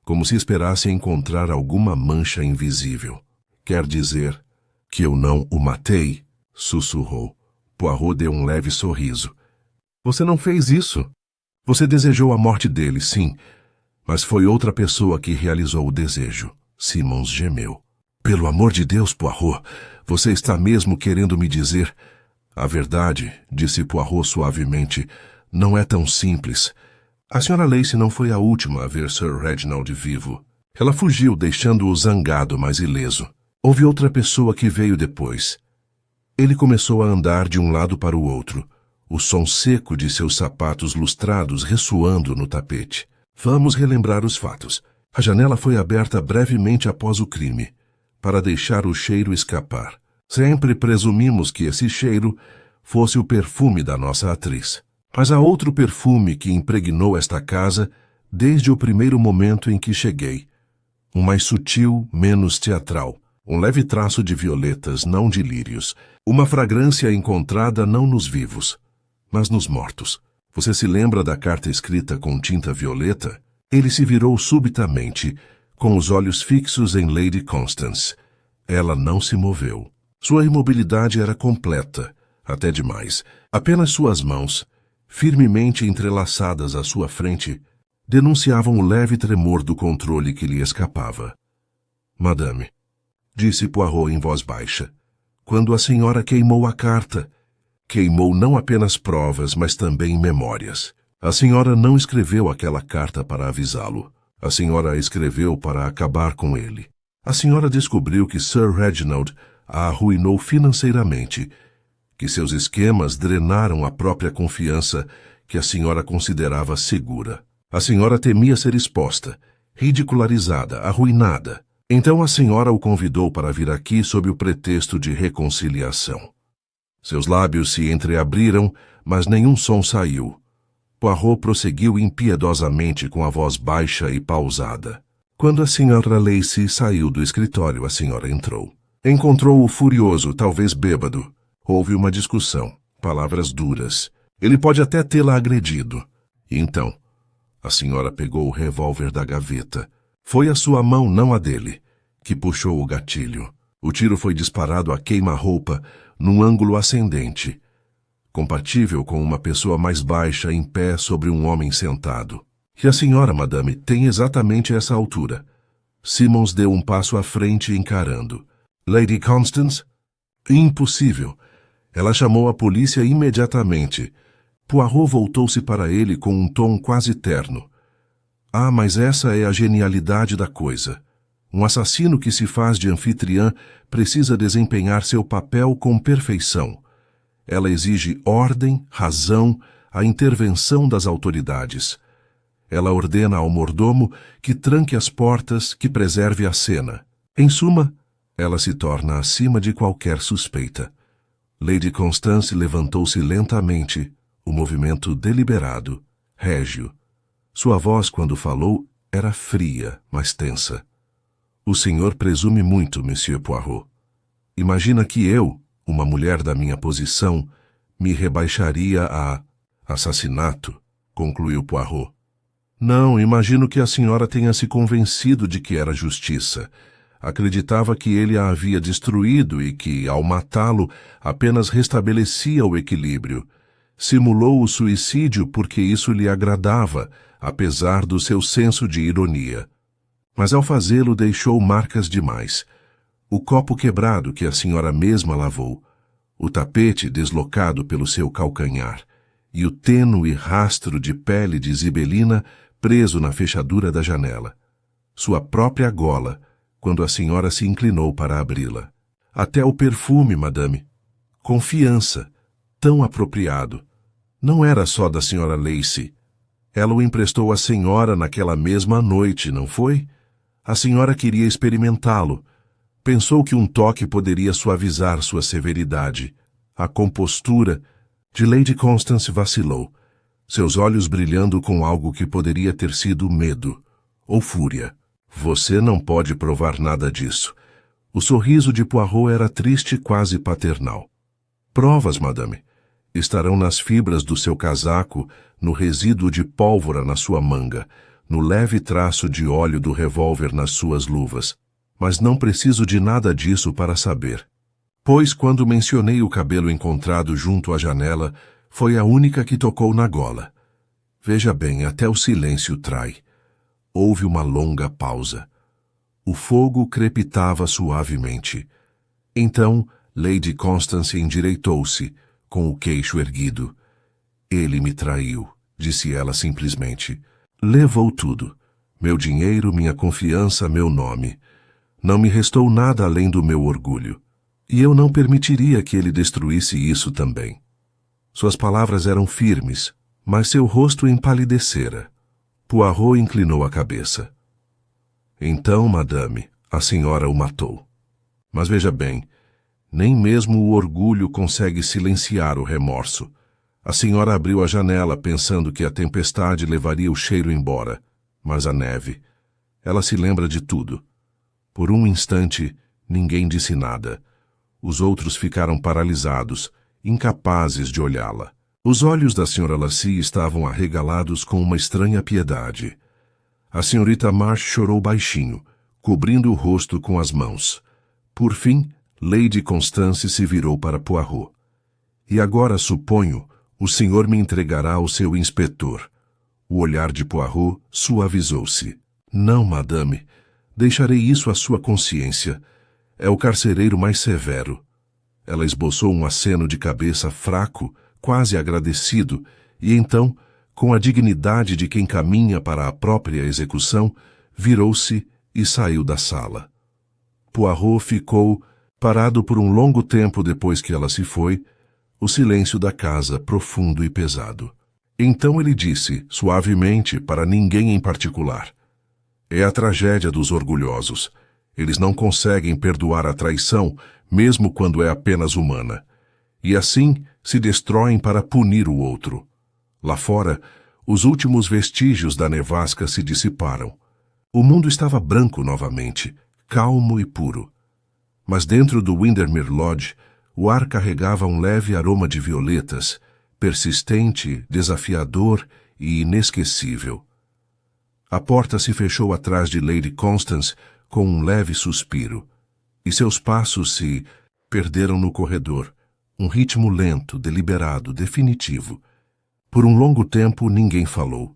como se esperasse encontrar alguma mancha invisível. Quer dizer que eu não o matei? Sussurrou. Poirot deu um leve sorriso. Você não fez isso. Você desejou a morte dele, sim, mas foi outra pessoa que realizou o desejo. Simmons gemeu. Pelo amor de Deus, Poirot, você está mesmo querendo me dizer... A verdade, disse Poirot suavemente, não é tão simples. A Sra. Lacey não foi a última a ver Sir Reginald vivo. Ela fugiu, deixando-o zangado, mas ileso. Houve outra pessoa que veio depois. Ele começou a andar de um lado para o outro, o som seco de seus sapatos lustrados ressoando no tapete. Vamos relembrar os fatos. A janela foi aberta brevemente após o crime, para deixar o cheiro escapar. Sempre presumimos que esse cheiro fosse o perfume da nossa atriz. Mas há outro perfume que impregnou esta casa desde o primeiro momento em que cheguei. Um mais sutil, menos teatral. Um leve traço de violetas, não de lírios. Uma fragrância encontrada não nos vivos, mas nos mortos. Você se lembra da carta escrita com tinta violeta? Ele se virou subitamente, com os olhos fixos em Lady Constance. Ela não se moveu. Sua imobilidade era completa, até demais. Apenas suas mãos, firmemente entrelaçadas à sua frente, denunciavam o leve tremor do controle que lhe escapava. Madame, disse Poirot em voz baixa, quando a senhora queimou a carta, queimou não apenas provas, mas também memórias. A senhora não escreveu aquela carta para avisá-lo. A senhora a escreveu para acabar com ele. A senhora descobriu que Sir Reginald a arruinou financeiramente, que seus esquemas drenaram a própria confiança que a senhora considerava segura. A senhora temia ser exposta, ridicularizada, arruinada. Então a senhora o convidou para vir aqui sob o pretexto de reconciliação. Seus lábios se entreabriram, mas nenhum som saiu. Poirot prosseguiu impiedosamente com a voz baixa e pausada. Quando a Sra. Lacey saiu do escritório, a senhora entrou. Encontrou-o furioso, talvez bêbado. Houve uma discussão, palavras duras. Ele pode até tê-la agredido. E então, a senhora pegou o revólver da gaveta. Foi a sua mão, não a dele, que puxou o gatilho. O tiro foi disparado a queima-roupa, num ângulo ascendente, compatível com uma pessoa mais baixa em pé sobre um homem sentado. E a senhora, madame, tem exatamente essa altura. Simmons deu um passo à frente encarando. Lady Constance? Impossível. Ela chamou a polícia imediatamente. Poirot voltou-se para ele com um tom quase terno. Ah, mas essa é a genialidade da coisa. Um assassino que se faz de anfitriã precisa desempenhar seu papel com perfeição. Ela exige ordem, razão, a intervenção das autoridades. Ela ordena ao mordomo que tranque as portas, que preserve a cena. Em suma, ela se torna acima de qualquer suspeita. Lady Constance levantou-se lentamente, o movimento deliberado, régio. Sua voz, quando falou, era fria, mas tensa. O senhor presume muito, Monsieur Poirot. Imagina que eu, uma mulher da minha posição, me rebaixaria a assassinato, concluiu Poirot. Não, imagino que a senhora tenha se convencido de que era justiça. Acreditava que ele a havia destruído e que, ao matá-lo, apenas restabelecia o equilíbrio. Simulou o suicídio porque isso lhe agradava, apesar do seu senso de ironia. Mas ao fazê-lo deixou marcas demais. O copo quebrado que a senhora mesma lavou, o tapete deslocado pelo seu calcanhar e o tênue rastro de pele de zibelina preso na fechadura da janela. Sua própria gola, quando a senhora se inclinou para abri-la. Até o perfume, madame. Confiança, tão apropriado. Não era só da senhora Lacey. Ela o emprestou à senhora naquela mesma noite, não foi? A senhora queria experimentá-lo. Pensou que um toque poderia suavizar sua severidade. A compostura de Lady Constance vacilou, seus olhos brilhando com algo que poderia ter sido medo ou fúria. Você não pode provar nada disso. O sorriso de Poirot era triste, quase paternal. Provas, madame. Estarão nas fibras do seu casaco, no resíduo de pólvora na sua manga, no leve traço de óleo do revólver nas suas luvas. Mas não preciso de nada disso para saber. Pois quando mencionei o cabelo encontrado junto à janela, foi a única que tocou na gola. Veja bem, até o silêncio trai. Houve uma longa pausa. O fogo crepitava suavemente. Então, Lady Constance endireitou-se, com o queixo erguido. Ele me traiu, disse ela simplesmente. Levou tudo. Meu dinheiro, minha confiança, meu nome. Não me restou nada além do meu orgulho. E eu não permitiria que ele destruísse isso também. Suas palavras eram firmes, mas seu rosto empalidecera. Poirot inclinou a cabeça. Então, madame, a senhora o matou. Mas veja bem, nem mesmo o orgulho consegue silenciar o remorso. A senhora abriu a janela pensando que a tempestade levaria o cheiro embora, mas a neve. Ela se lembra de tudo. Por um instante, ninguém disse nada. Os outros ficaram paralisados, incapazes de olhá-la. Os olhos da senhora Lacy estavam arregalados com uma estranha piedade. A senhorita March chorou baixinho, cobrindo o rosto com as mãos. Por fim, Lady Constance se virou para Poirot. E agora, suponho, o senhor me entregará ao seu inspetor. O olhar de Poirot suavizou-se. Não, madame. Deixarei isso à sua consciência. É o carcereiro mais severo. Ela esboçou um aceno de cabeça fraco, quase agradecido, e então, com a dignidade de quem caminha para a própria execução, virou-se e saiu da sala. Poirot ficou, parado por um longo tempo depois que ela se foi, o silêncio da casa profundo e pesado. Então ele disse, suavemente, para ninguém em particular: é a tragédia dos orgulhosos. Eles não conseguem perdoar a traição, mesmo quando é apenas humana. E assim se destroem para punir o outro. Lá fora, os últimos vestígios da nevasca se dissiparam. O mundo estava branco novamente, calmo e puro. Mas dentro do Windermere Lodge, o ar carregava um leve aroma de violetas, persistente, desafiador e inesquecível. A porta se fechou atrás de Lady Constance com um leve suspiro, e seus passos se perderam no corredor, um ritmo lento, deliberado, definitivo. Por um longo tempo ninguém falou.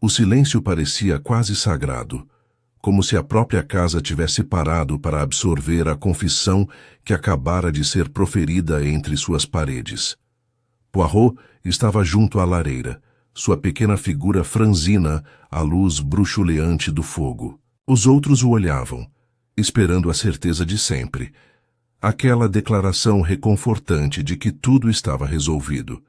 O silêncio parecia quase sagrado, como se a própria casa tivesse parado para absorver a confissão que acabara de ser proferida entre suas paredes. Poirot estava junto à lareira, sua pequena figura franzina à luz bruxuleante do fogo. Os outros o olhavam, esperando a certeza de sempre, aquela declaração reconfortante de que tudo estava resolvido.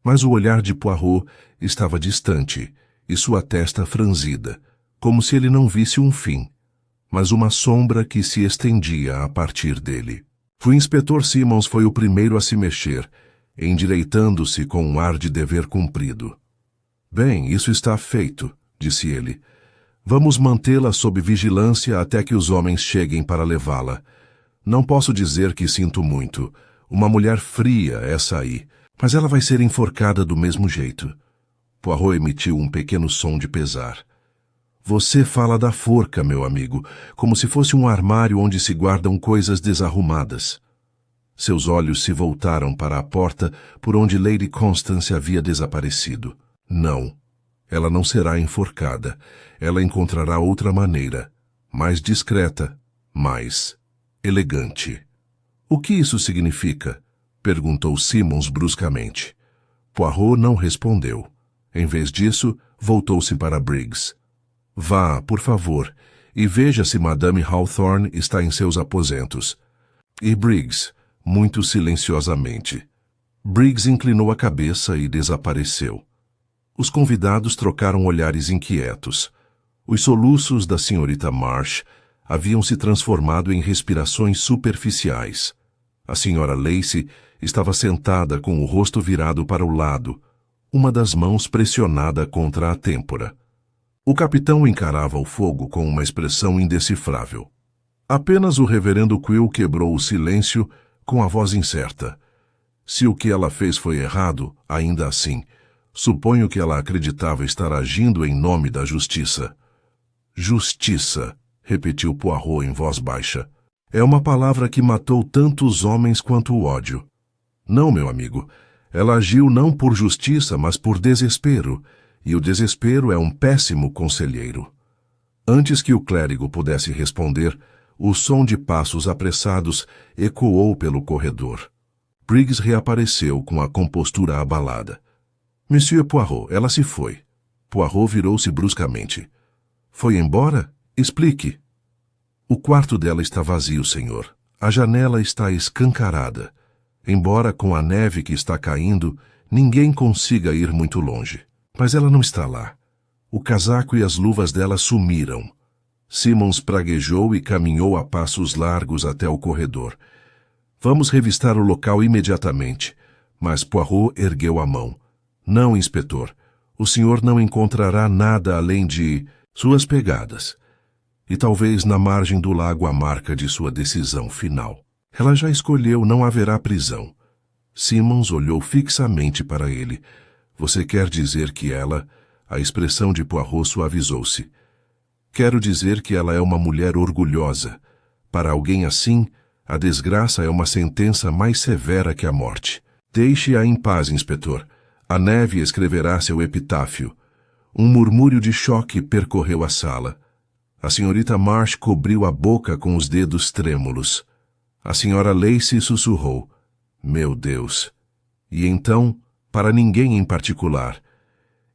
Mas o olhar de Poirot estava distante e sua testa franzida, como se ele não visse um fim, mas uma sombra que se estendia a partir dele. O inspetor Simmons foi o primeiro a se mexer, endireitando-se com um ar de dever cumprido. Bem, isso está feito, disse ele. Vamos mantê-la sob vigilância até que os homens cheguem para levá-la. Não posso dizer que sinto muito. Uma mulher fria, essa aí. Mas ela vai ser enforcada do mesmo jeito. Poirot emitiu um pequeno som de pesar. Você fala da forca, meu amigo, como se fosse um armário onde se guardam coisas desarrumadas. Seus olhos se voltaram para a porta por onde Lady Constance havia desaparecido. Não, ela não será enforcada. Ela encontrará outra maneira, mais discreta, mais elegante. O que isso significa? Perguntou Simmons bruscamente. Poirot não respondeu. Em vez disso, voltou-se para Briggs. Vá, por favor, e veja se Madame Hawthorne está em seus aposentos. E Briggs, muito silenciosamente. Briggs inclinou a cabeça e desapareceu. Os convidados trocaram olhares inquietos. Os soluços da senhorita Marsh haviam se transformado em respirações superficiais. A senhora Lacey estava sentada com o rosto virado para o lado, uma das mãos pressionada contra a têmpora. O capitão encarava o fogo com uma expressão indecifrável. Apenas o reverendo Quill quebrou o silêncio com a voz incerta. Se o que ela fez foi errado, ainda assim, suponho que ela acreditava estar agindo em nome da justiça. Justiça, repetiu Poirot em voz baixa. É uma palavra que matou tantos homens quanto o ódio. Não, meu amigo, ela agiu não por justiça, mas por desespero, e o desespero é um péssimo conselheiro. Antes que o clérigo pudesse responder, o som de passos apressados ecoou pelo corredor. Briggs reapareceu com a compostura abalada. Monsieur Poirot, ela se foi. Poirot virou-se bruscamente. Foi embora? Explique. O quarto dela está vazio, senhor. A janela está escancarada. Embora com a neve que está caindo, ninguém consiga ir muito longe. Mas ela não está lá. O casaco e as luvas dela sumiram. Simmons praguejou e caminhou a passos largos até o corredor. Vamos revistar o local imediatamente. Mas Poirot ergueu a mão. Não, inspetor. O senhor não encontrará nada além de suas pegadas. E talvez na margem do lago a marca de sua decisão final. Ela já escolheu, não haverá prisão. Simmons olhou fixamente para ele. Você quer dizer que ela... A expressão de Poirot suavizou-se. Quero dizer que ela é uma mulher orgulhosa. Para alguém assim, a desgraça é uma sentença mais severa que a morte. Deixe-a em paz, inspetor. A neve escreverá seu epitáfio. Um murmúrio de choque percorreu a sala. A senhorita Marsh cobriu a boca com os dedos trêmulos. A senhora Lacey sussurrou. Meu Deus! E então, para ninguém em particular,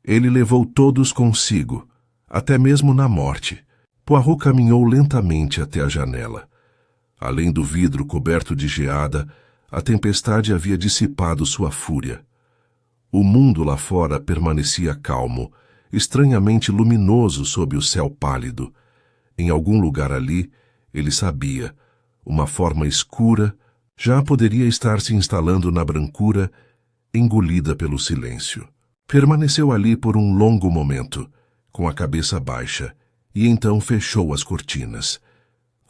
ele levou todos consigo, até mesmo na morte. Poirot caminhou lentamente até a janela. Além do vidro coberto de geada, a tempestade havia dissipado sua fúria. O mundo lá fora permanecia calmo, estranhamente luminoso sob o céu pálido. Em algum lugar ali, ele sabia, uma forma escura já poderia estar se instalando na brancura, engolida pelo silêncio. Permaneceu ali por um longo momento, com a cabeça baixa, e então fechou as cortinas.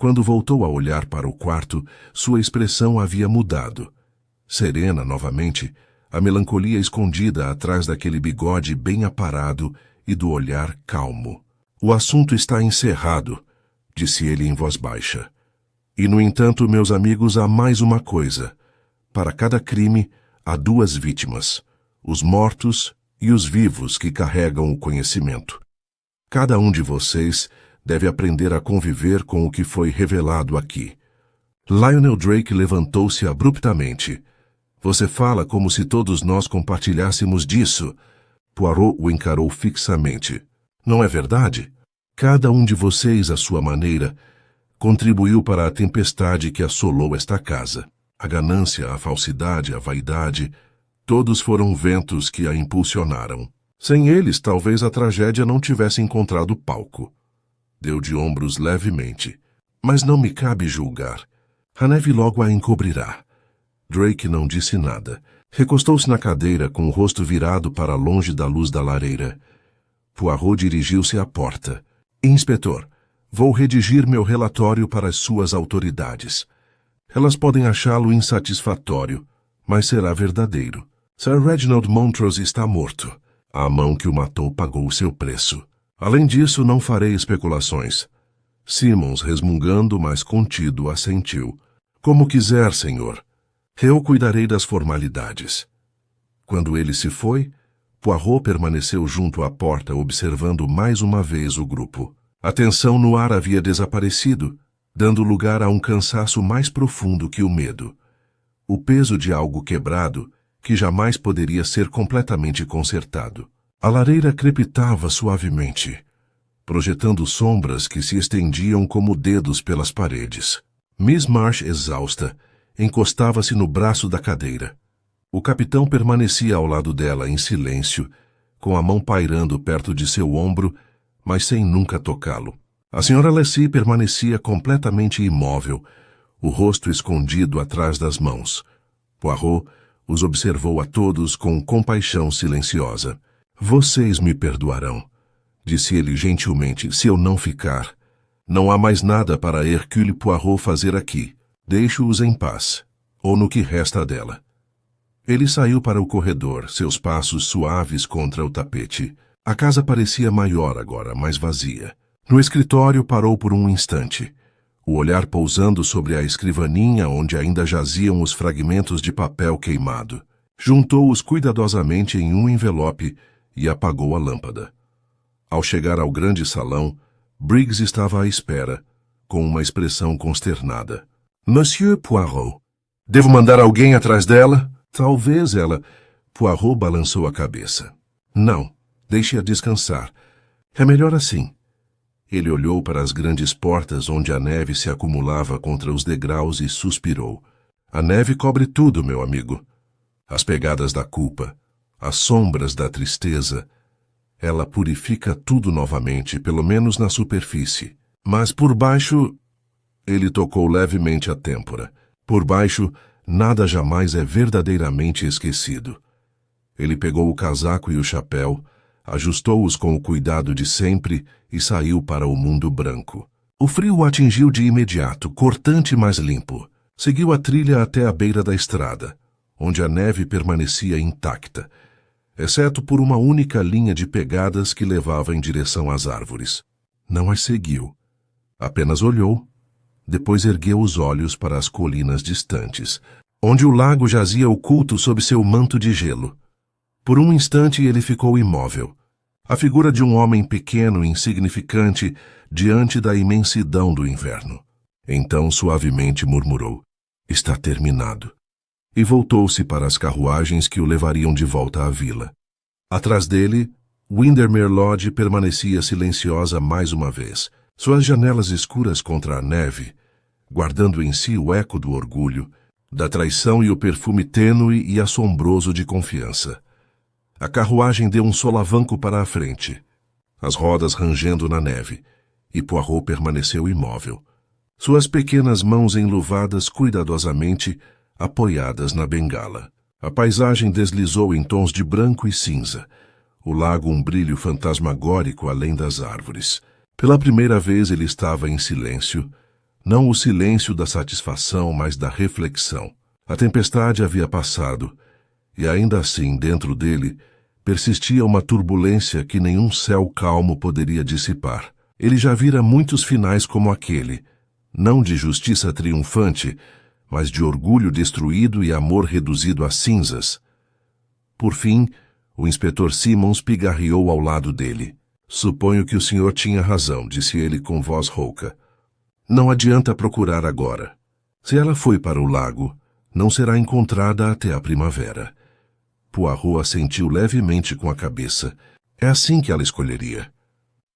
Quando voltou a olhar para o quarto, sua expressão havia mudado. Serena novamente, a melancolia escondida atrás daquele bigode bem aparado e do olhar calmo. O assunto está encerrado, disse ele em voz baixa. E, no entanto, meus amigos, há mais uma coisa. Para cada crime, há duas vítimas, os mortos e os vivos que carregam o conhecimento. Cada um de vocês deve aprender a conviver com o que foi revelado aqui. Lionel Drake levantou-se abruptamente. Você fala como se todos nós compartilhássemos disso. Poirot o encarou fixamente. Não é verdade? Cada um de vocês, à sua maneira, contribuiu para a tempestade que assolou esta casa. A ganância, a falsidade, a vaidade, todos foram ventos que a impulsionaram. Sem eles, talvez a tragédia não tivesse encontrado palco. Deu de ombros levemente. Mas não me cabe julgar. A neve logo a encobrirá. Drake não disse nada. Recostou-se na cadeira com o rosto virado para longe da luz da lareira. Poirot dirigiu-se à porta. Inspetor, vou redigir meu relatório para as suas autoridades. Elas podem achá-lo insatisfatório, mas será verdadeiro. Sir Reginald Montrose está morto. A mão que o matou pagou o seu preço. Além disso, não farei especulações. Simmons, resmungando, mas contido, assentiu. Como quiser, senhor. Eu cuidarei das formalidades. Quando ele se foi, Poirot permaneceu junto à porta, observando mais uma vez o grupo. A tensão no ar havia desaparecido, dando lugar a um cansaço mais profundo que o medo. O peso de algo quebrado, que jamais poderia ser completamente consertado. A lareira crepitava suavemente, projetando sombras que se estendiam como dedos pelas paredes. Miss Marsh, exausta, encostava-se no braço da cadeira. O capitão permanecia ao lado dela em silêncio, com a mão pairando perto de seu ombro, mas sem nunca tocá-lo. A senhora Lacey permanecia completamente imóvel, o rosto escondido atrás das mãos. Poirot os observou a todos com compaixão silenciosa. Vocês me perdoarão, disse ele gentilmente, se eu não ficar. Não há mais nada para Hercule Poirot fazer aqui. Deixo-os em paz, ou no que resta dela. Ele saiu para o corredor, seus passos suaves contra o tapete. A casa parecia maior agora, mais vazia. No escritório parou por um instante, o olhar pousando sobre a escrivaninha onde ainda jaziam os fragmentos de papel queimado. Juntou-os cuidadosamente em um envelope e apagou a lâmpada. Ao chegar ao grande salão, Briggs estava à espera, com uma expressão consternada. Monsieur Poirot, devo mandar alguém atrás dela? Talvez ela... Poirot balançou a cabeça. Não, deixe-a descansar. É melhor assim. Ele olhou para as grandes portas onde a neve se acumulava contra os degraus e suspirou. A neve cobre tudo, meu amigo. As pegadas da culpa, as sombras da tristeza. Ela purifica tudo novamente, pelo menos na superfície. Mas por baixo... Ele tocou levemente a têmpora. Por baixo, nada jamais é verdadeiramente esquecido. Ele pegou o casaco e o chapéu, ajustou-os com o cuidado de sempre e saiu para o mundo branco. O frio o atingiu de imediato, cortante mas limpo. Seguiu a trilha até a beira da estrada, onde a neve permanecia intacta, exceto por uma única linha de pegadas que levava em direção às árvores. Não as seguiu. Apenas olhou. Depois ergueu os olhos para as colinas distantes, onde o lago jazia oculto sob seu manto de gelo. Por um instante ele ficou imóvel, a figura de um homem pequeno e insignificante diante da imensidão do inverno. Então suavemente murmurou, está terminado, e voltou-se para as carruagens que o levariam de volta à vila. Atrás dele, Windermere Lodge permanecia silenciosa mais uma vez, suas janelas escuras contra a neve, guardando em si o eco do orgulho, da traição e o perfume tênue e assombroso de confiança. A carruagem deu um solavanco para a frente, as rodas rangendo na neve, e Poirot permaneceu imóvel, suas pequenas mãos enluvadas cuidadosamente apoiadas na bengala. A paisagem deslizou em tons de branco e cinza, o lago um brilho fantasmagórico além das árvores. Pela primeira vez ele estava em silêncio, Não o silêncio da satisfação, mas da reflexão. A tempestade havia passado, e ainda assim, dentro dele, persistia uma turbulência que nenhum céu calmo poderia dissipar. Ele já vira muitos finais como aquele, não de justiça triunfante, mas de orgulho destruído e amor reduzido a cinzas. Por fim, o inspetor Simmons pigarreou ao lado dele. Suponho que o senhor tinha razão, disse ele com voz rouca. Não adianta procurar agora. Se ela foi para o lago, não será encontrada até a primavera. Poirot assentiu levemente com a cabeça. É assim que ela escolheria.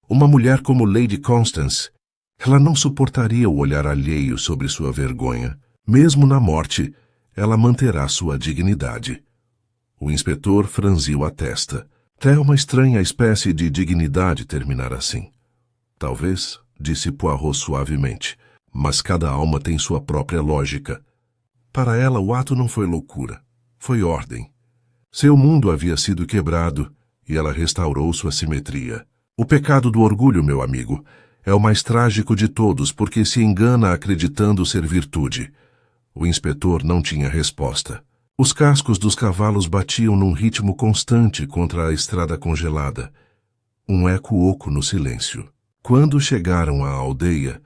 Uma mulher como Lady Constance, ela não suportaria o olhar alheio sobre sua vergonha. Mesmo na morte, ela manterá sua dignidade. O inspetor franziu a testa. É uma estranha espécie de dignidade terminar assim. Talvez, disse Poirot suavemente, mas cada alma tem sua própria lógica. Para ela, o ato não foi loucura, foi ordem. Seu mundo havia sido quebrado e ela restaurou sua simetria. O pecado do orgulho, meu amigo, é o mais trágico de todos porque se engana acreditando ser virtude. O inspetor não tinha resposta. Os cascos dos cavalos batiam num ritmo constante contra a estrada congelada. Um eco oco no silêncio. Quando chegaram à aldeia,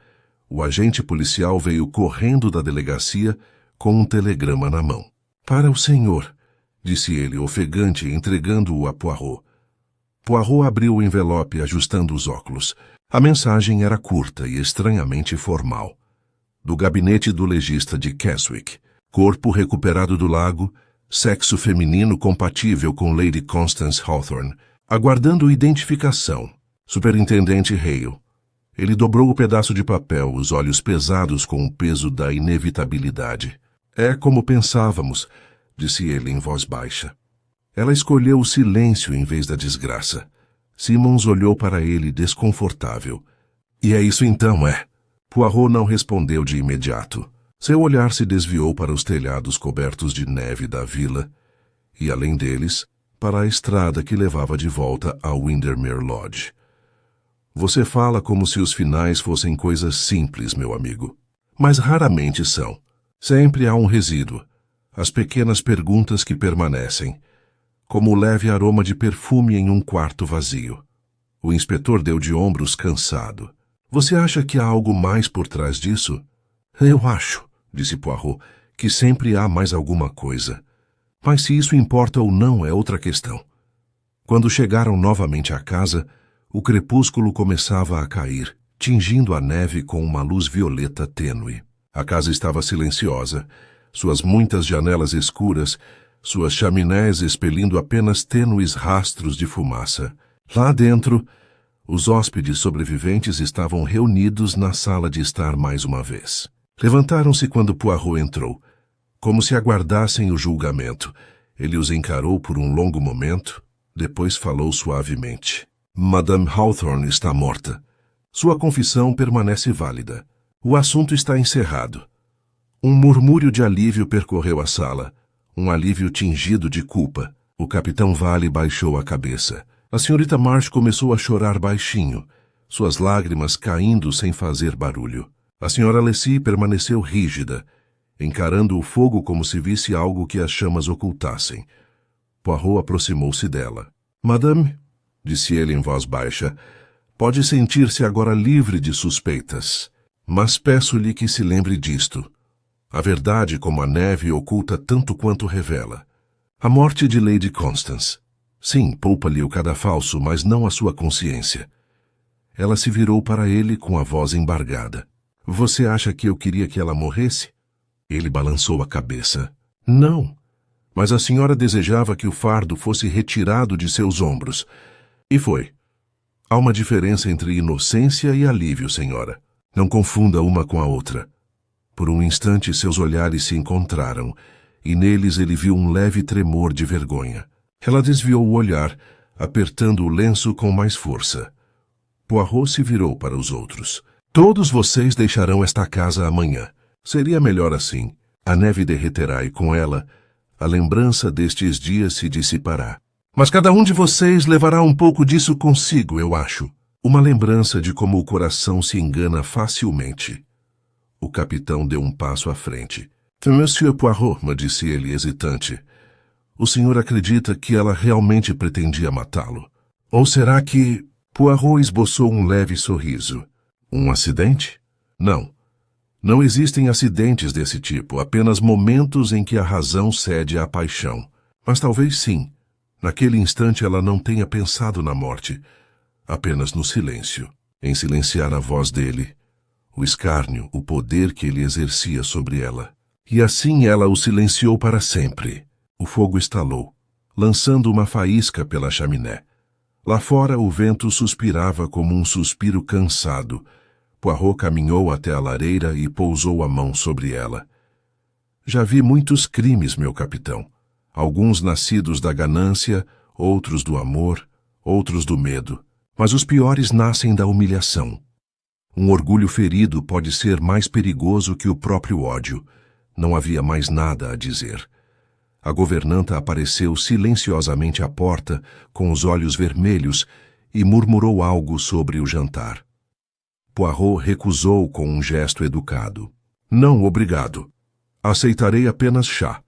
o agente policial veio correndo da delegacia com um telegrama na mão. Para o senhor, disse ele, ofegante, entregando-o a Poirot. Poirot abriu o envelope, ajustando os óculos. A mensagem era curta e estranhamente formal. Do gabinete do legista de Keswick. Corpo recuperado do lago, sexo feminino compatível com Lady Constance Hawthorne. Aguardando identificação. Superintendente Hale. Ele dobrou o pedaço de papel, os olhos pesados com o peso da inevitabilidade. É como pensávamos, disse ele em voz baixa. Ela escolheu o silêncio em vez da desgraça. Simmons olhou para ele desconfortável. E é isso então, é? Poirot não respondeu de imediato. Seu olhar se desviou para os telhados cobertos de neve da vila e, além deles, para a estrada que levava de volta a Windermere Lodge. Você fala como se os finais fossem coisas simples, meu amigo. Mas raramente são. Sempre há um resíduo. As pequenas perguntas que permanecem, como o leve aroma de perfume em um quarto vazio. O inspetor deu de ombros cansado. Você acha que há algo mais por trás disso? Eu acho, disse Poirot, que sempre há mais alguma coisa. Mas se isso importa ou não é outra questão. Quando chegaram novamente à casa, o crepúsculo começava a cair, tingindo a neve com uma luz violeta tênue. A casa estava silenciosa, suas muitas janelas escuras, suas chaminés expelindo apenas tênues rastros de fumaça. Lá dentro, os hóspedes sobreviventes estavam reunidos na sala de estar mais uma vez. Levantaram-se quando Poirot entrou, como se aguardassem o julgamento. Ele os encarou por um longo momento, depois falou suavemente. Madame Hawthorne está morta. Sua confissão permanece válida. O assunto está encerrado. Um murmúrio de alívio percorreu a sala, um alívio tingido de culpa. O capitão Vale baixou a cabeça. A senhorita Marsh começou a chorar baixinho, suas lágrimas caindo sem fazer barulho. A senhora Lacey permaneceu rígida, encarando o fogo como se visse algo que as chamas ocultassem. Poirot aproximou-se dela. Madame, disse ele em voz baixa, pode sentir-se agora livre de suspeitas. Mas peço-lhe que se lembre disto. A verdade, como a neve, oculta tanto quanto revela. A morte de Lady Constance. Sim, poupa-lhe o cadafalso, mas não a sua consciência. Ela se virou para ele com a voz embargada. Você acha que eu queria que ela morresse? Ele balançou a cabeça. Não. Mas a senhora desejava que o fardo fosse retirado de seus ombros. E foi. Há uma diferença entre inocência e alívio, senhora. Não confunda uma com a outra. Por um instante seus olhares se encontraram, e neles ele viu um leve tremor de vergonha. Ela desviou o olhar, apertando o lenço com mais força. Poirot se virou para os outros. Todos vocês deixarão esta casa amanhã. Seria melhor assim. A neve derreterá e com ela, a lembrança destes dias se dissipará. Mas cada um de vocês levará um pouco disso consigo, eu acho. Uma lembrança de como o coração se engana facilmente. O capitão deu um passo à frente. Monsieur Poirot, me disse ele hesitante. O senhor acredita que ela realmente pretendia matá-lo? Ou será que... Poirot esboçou um leve sorriso. Um acidente? Não. Não existem acidentes desse tipo, apenas momentos em que a razão cede à paixão. Mas talvez sim. Naquele instante ela não tenha pensado na morte, apenas no silêncio, em silenciar a voz dele, o escárnio, o poder que ele exercia sobre ela. E assim ela o silenciou para sempre. O fogo estalou, lançando uma faísca pela chaminé. Lá fora o vento suspirava como um suspiro cansado. Poirot caminhou até a lareira e pousou a mão sobre ela. Já vi muitos crimes, meu capitão. Alguns nascidos da ganância, outros do amor, outros do medo. Mas os piores nascem da humilhação. Um orgulho ferido pode ser mais perigoso que o próprio ódio. Não havia mais nada a dizer. A governanta apareceu silenciosamente à porta, com os olhos vermelhos, e murmurou algo sobre o jantar. Poirot recusou com um gesto educado. Não, obrigado. Aceitarei apenas chá.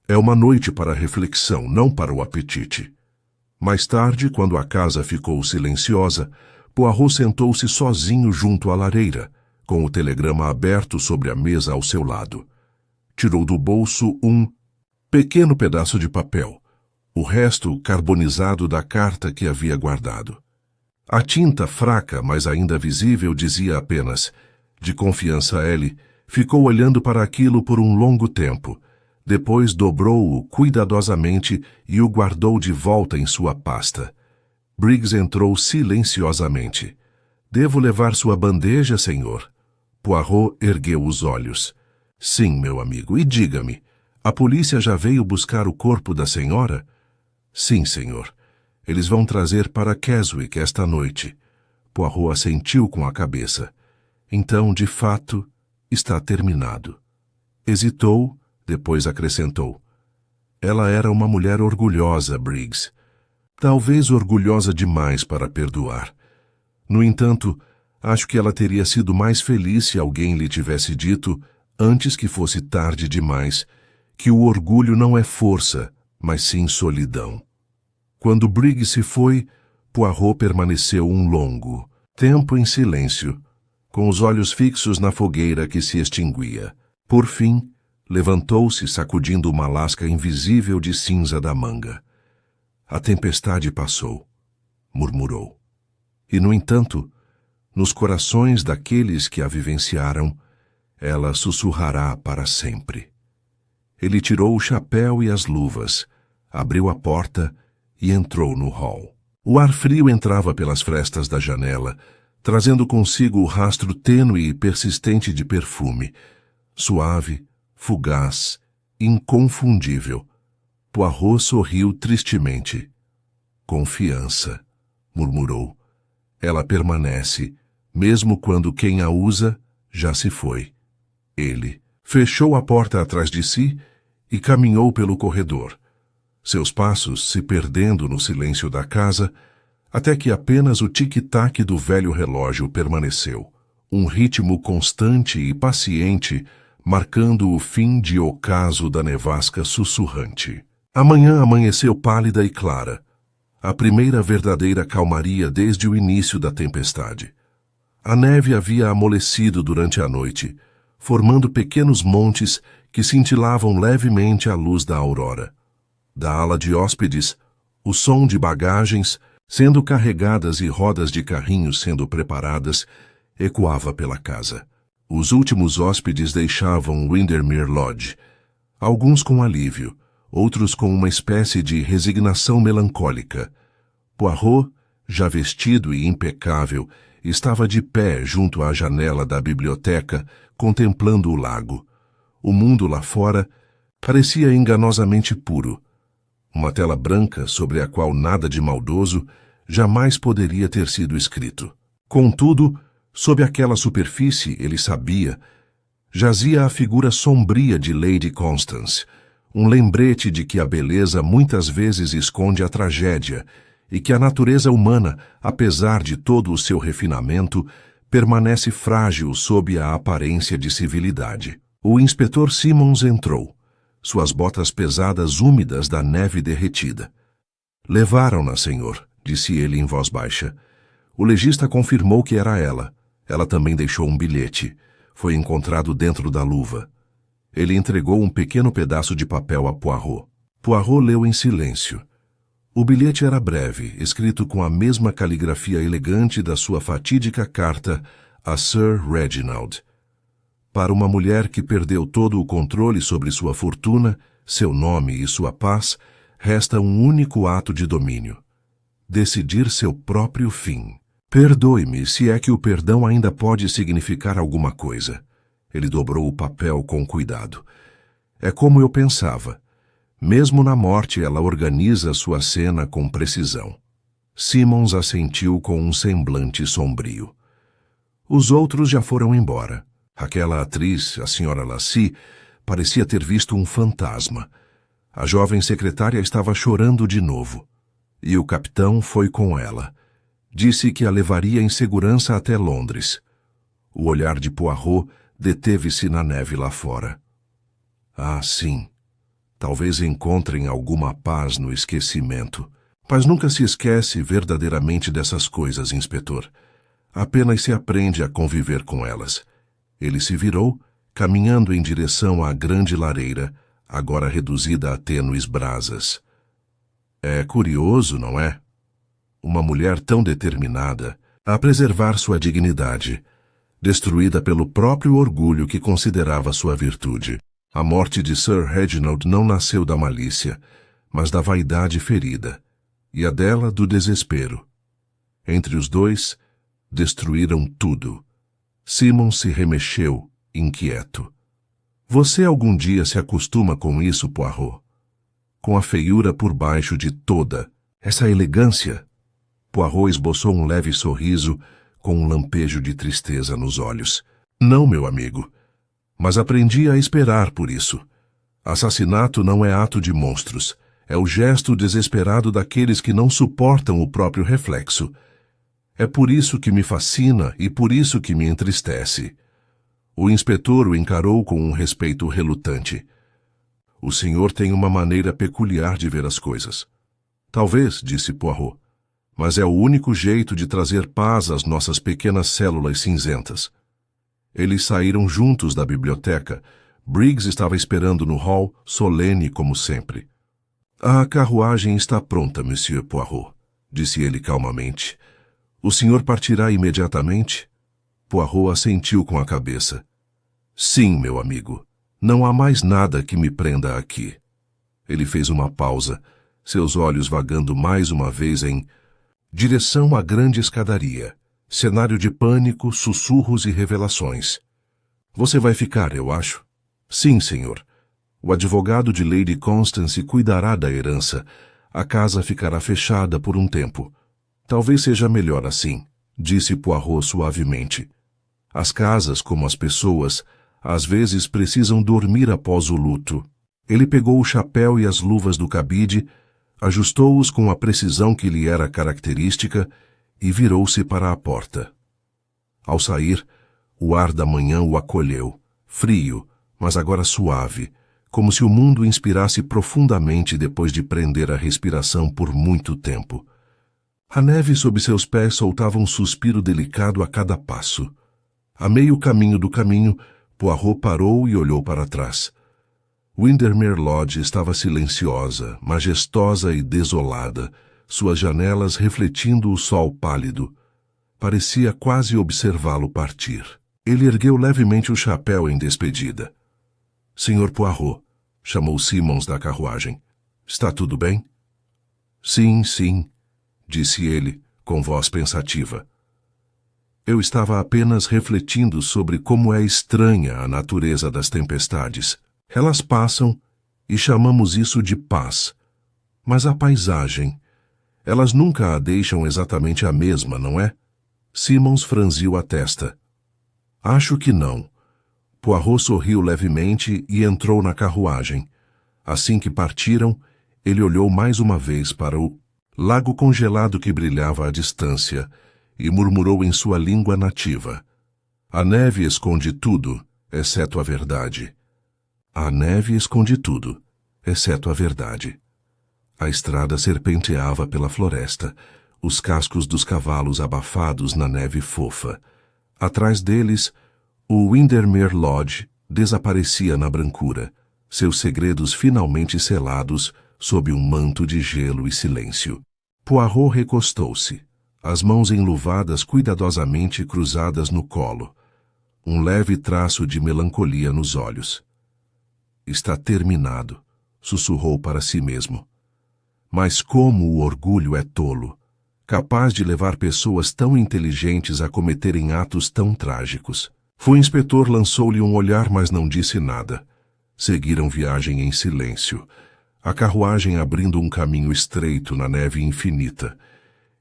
É uma noite para reflexão, não para o apetite. Mais tarde, quando a casa ficou silenciosa, Poirot sentou-se sozinho junto à lareira, com o telegrama aberto sobre a mesa ao seu lado. Tirou do bolso um pequeno pedaço de papel, o resto carbonizado da carta que havia guardado. A tinta fraca, mas ainda visível, dizia apenas: de confiança L, ficou olhando para aquilo por um longo tempo. Depois dobrou-o cuidadosamente e o guardou de volta em sua pasta. Briggs entrou silenciosamente. Devo levar sua bandeja, senhor? Poirot ergueu os olhos. Sim, meu amigo, e diga-me, a polícia já veio buscar o corpo da senhora? Sim, senhor. Eles vão trazer para Keswick esta noite. Poirot assentiu com a cabeça. Então, de fato, está terminado. Hesitou, depois acrescentou. Ela era uma mulher orgulhosa, Briggs. Talvez orgulhosa demais para perdoar. No entanto, acho que ela teria sido mais feliz se alguém lhe tivesse dito, antes que fosse tarde demais, que o orgulho não é força, mas sim solidão. Quando Briggs se foi, Poirot permaneceu um longo tempo em silêncio, com os olhos fixos na fogueira que se extinguia. Por fim, levantou-se sacudindo uma lasca invisível de cinza da manga. A tempestade passou, murmurou. E, no entanto, nos corações daqueles que a vivenciaram, ela sussurrará para sempre. Ele tirou o chapéu e as luvas, abriu a porta e entrou no hall. O ar frio entrava pelas frestas da janela, trazendo consigo o rastro tênue e persistente de perfume, suave, fugaz, inconfundível. Poirot sorriu tristemente. Confiança, murmurou. Ela permanece, mesmo quando quem a usa já se foi. Ele fechou a porta atrás de si e caminhou pelo corredor, seus passos se perdendo no silêncio da casa, até que apenas o tic-tac do velho relógio permaneceu, um ritmo constante e paciente, marcando o fim de ocaso da nevasca sussurrante. A manhã amanheceu pálida e clara, a primeira verdadeira calmaria desde o início da tempestade. A neve havia amolecido durante a noite, formando pequenos montes que cintilavam levemente à luz da aurora. Da ala de hóspedes, o som de bagagens, sendo carregadas e rodas de carrinhos sendo preparadas, ecoava pela casa. Os últimos hóspedes deixavam Windermere Lodge, alguns com alívio, outros com uma espécie de resignação melancólica. Poirot, já vestido e impecável, estava de pé junto à janela da biblioteca, contemplando o lago. O mundo lá fora parecia enganosamente puro. Uma tela branca sobre a qual nada de maldoso jamais poderia ter sido escrito. Contudo, sob aquela superfície, ele sabia, jazia a figura sombria de Lady Constance, um lembrete de que a beleza muitas vezes esconde a tragédia e que a natureza humana, apesar de todo o seu refinamento, permanece frágil sob a aparência de civilidade. O inspetor Simmons entrou, suas botas pesadas úmidas da neve derretida. Levaram-na, senhor, disse ele em voz baixa. O legista confirmou que era ela. Ela também deixou um bilhete. Foi encontrado dentro da luva. Ele entregou um pequeno pedaço de papel a Poirot. Poirot leu em silêncio. O bilhete era breve, escrito com a mesma caligrafia elegante da sua fatídica carta a Sir Reginald. Para uma mulher que perdeu todo o controle sobre sua fortuna, seu nome e sua paz, resta um único ato de domínio: decidir seu próprio fim. Perdoe-me se é que o perdão ainda pode significar alguma coisa. Ele dobrou o papel com cuidado. É como eu pensava. Mesmo na morte, ela organiza sua cena com precisão. Simmons assentiu com um semblante sombrio. Os outros já foram embora. Aquela atriz, a Sra. Lassie, parecia ter visto um fantasma. A jovem secretária estava chorando de novo. E o capitão foi com ela. Disse que a levaria em segurança até Londres. O olhar de Poirot deteve-se na neve lá fora. Ah, sim. Talvez encontrem alguma paz no esquecimento. Mas nunca se esquece verdadeiramente dessas coisas, inspetor. Apenas se aprende a conviver com elas. Ele se virou, caminhando em direção à grande lareira, agora reduzida a tênues brasas. É curioso, não é? Uma mulher tão determinada a preservar sua dignidade, destruída pelo próprio orgulho que considerava sua virtude. A morte de Sir Reginald não nasceu da malícia, mas da vaidade ferida, e a dela do desespero. Entre os dois, destruíram tudo. Simmons se remexeu, inquieto. Você algum dia se acostuma com isso, Poirot? Com a feiura por baixo de toda essa elegância? Poirot esboçou um leve sorriso, com um lampejo de tristeza nos olhos. Não, meu amigo. Mas aprendi a esperar por isso. Assassinato não é ato de monstros. É o gesto desesperado daqueles que não suportam o próprio reflexo. É por isso que me fascina e por isso que me entristece. O inspetor o encarou com um respeito relutante. O senhor tem uma maneira peculiar de ver as coisas. Talvez, disse Poirot, mas é o único jeito de trazer paz às nossas pequenas células cinzentas. Eles saíram juntos da biblioteca. Briggs estava esperando no hall, solene como sempre. A carruagem está pronta, Monsieur Poirot, disse ele calmamente. O senhor partirá imediatamente? Poirot assentiu com a cabeça. Sim, meu amigo. Não há mais nada que me prenda aqui. Ele fez uma pausa, seus olhos vagando mais uma vez em direção à grande escadaria. Cenário de pânico, sussurros e revelações. Você vai ficar, eu acho? Sim, senhor. O advogado de Lady Constance cuidará da herança. A casa ficará fechada por um tempo. Talvez seja melhor assim, disse Poirot suavemente. As casas, como as pessoas, às vezes precisam dormir após o luto. Ele pegou o chapéu e as luvas do cabide, ajustou-os com a precisão que lhe era característica e virou-se para a porta. Ao sair, o ar da manhã o acolheu, frio, mas agora suave, como se o mundo inspirasse profundamente depois de prender a respiração por muito tempo. A neve sob seus pés soltava um suspiro delicado a cada passo. A meio caminho do caminho, Poirot parou e olhou para trás. Windermere Lodge estava silenciosa, majestosa e desolada, suas janelas refletindo o sol pálido. Parecia quase observá-lo partir. Ele ergueu levemente o chapéu em despedida. — Senhor Poirot, chamou Simmons da carruagem. — Está tudo bem? — Sim, sim, disse ele, com voz pensativa. Eu estava apenas refletindo sobre como é estranha a natureza das tempestades. Elas passam e chamamos isso de paz. Mas a paisagem... Elas nunca a deixam exatamente a mesma, não é? Simmons franziu a testa. Acho que não. Poirot sorriu levemente e entrou na carruagem. Assim que partiram, ele olhou mais uma vez para o lago congelado que brilhava à distância e murmurou em sua língua nativa. A neve esconde tudo, exceto a verdade. A neve esconde tudo, exceto a verdade. A estrada serpenteava pela floresta, os cascos dos cavalos abafados na neve fofa. Atrás deles, o Windermere Lodge desaparecia na brancura, seus segredos finalmente selados sob um manto de gelo e silêncio. Poirot recostou-se, as mãos enluvadas cuidadosamente cruzadas no colo, um leve traço de melancolia nos olhos. Está terminado, sussurrou para si mesmo. Mas como o orgulho é tolo, capaz de levar pessoas tão inteligentes a cometerem atos tão trágicos. O inspetor lançou-lhe um olhar, mas não disse nada. Seguiram viagem em silêncio, a carruagem abrindo um caminho estreito na neve infinita,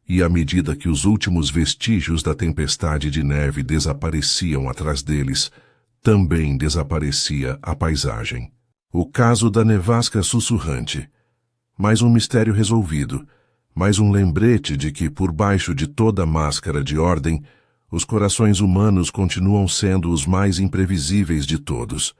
e à medida que os últimos vestígios da tempestade de neve desapareciam atrás deles, também desaparecia a paisagem. O caso da nevasca sussurrante. Mais um mistério resolvido, mais um lembrete de que, por baixo de toda máscara de ordem, os corações humanos continuam sendo os mais imprevisíveis de todos.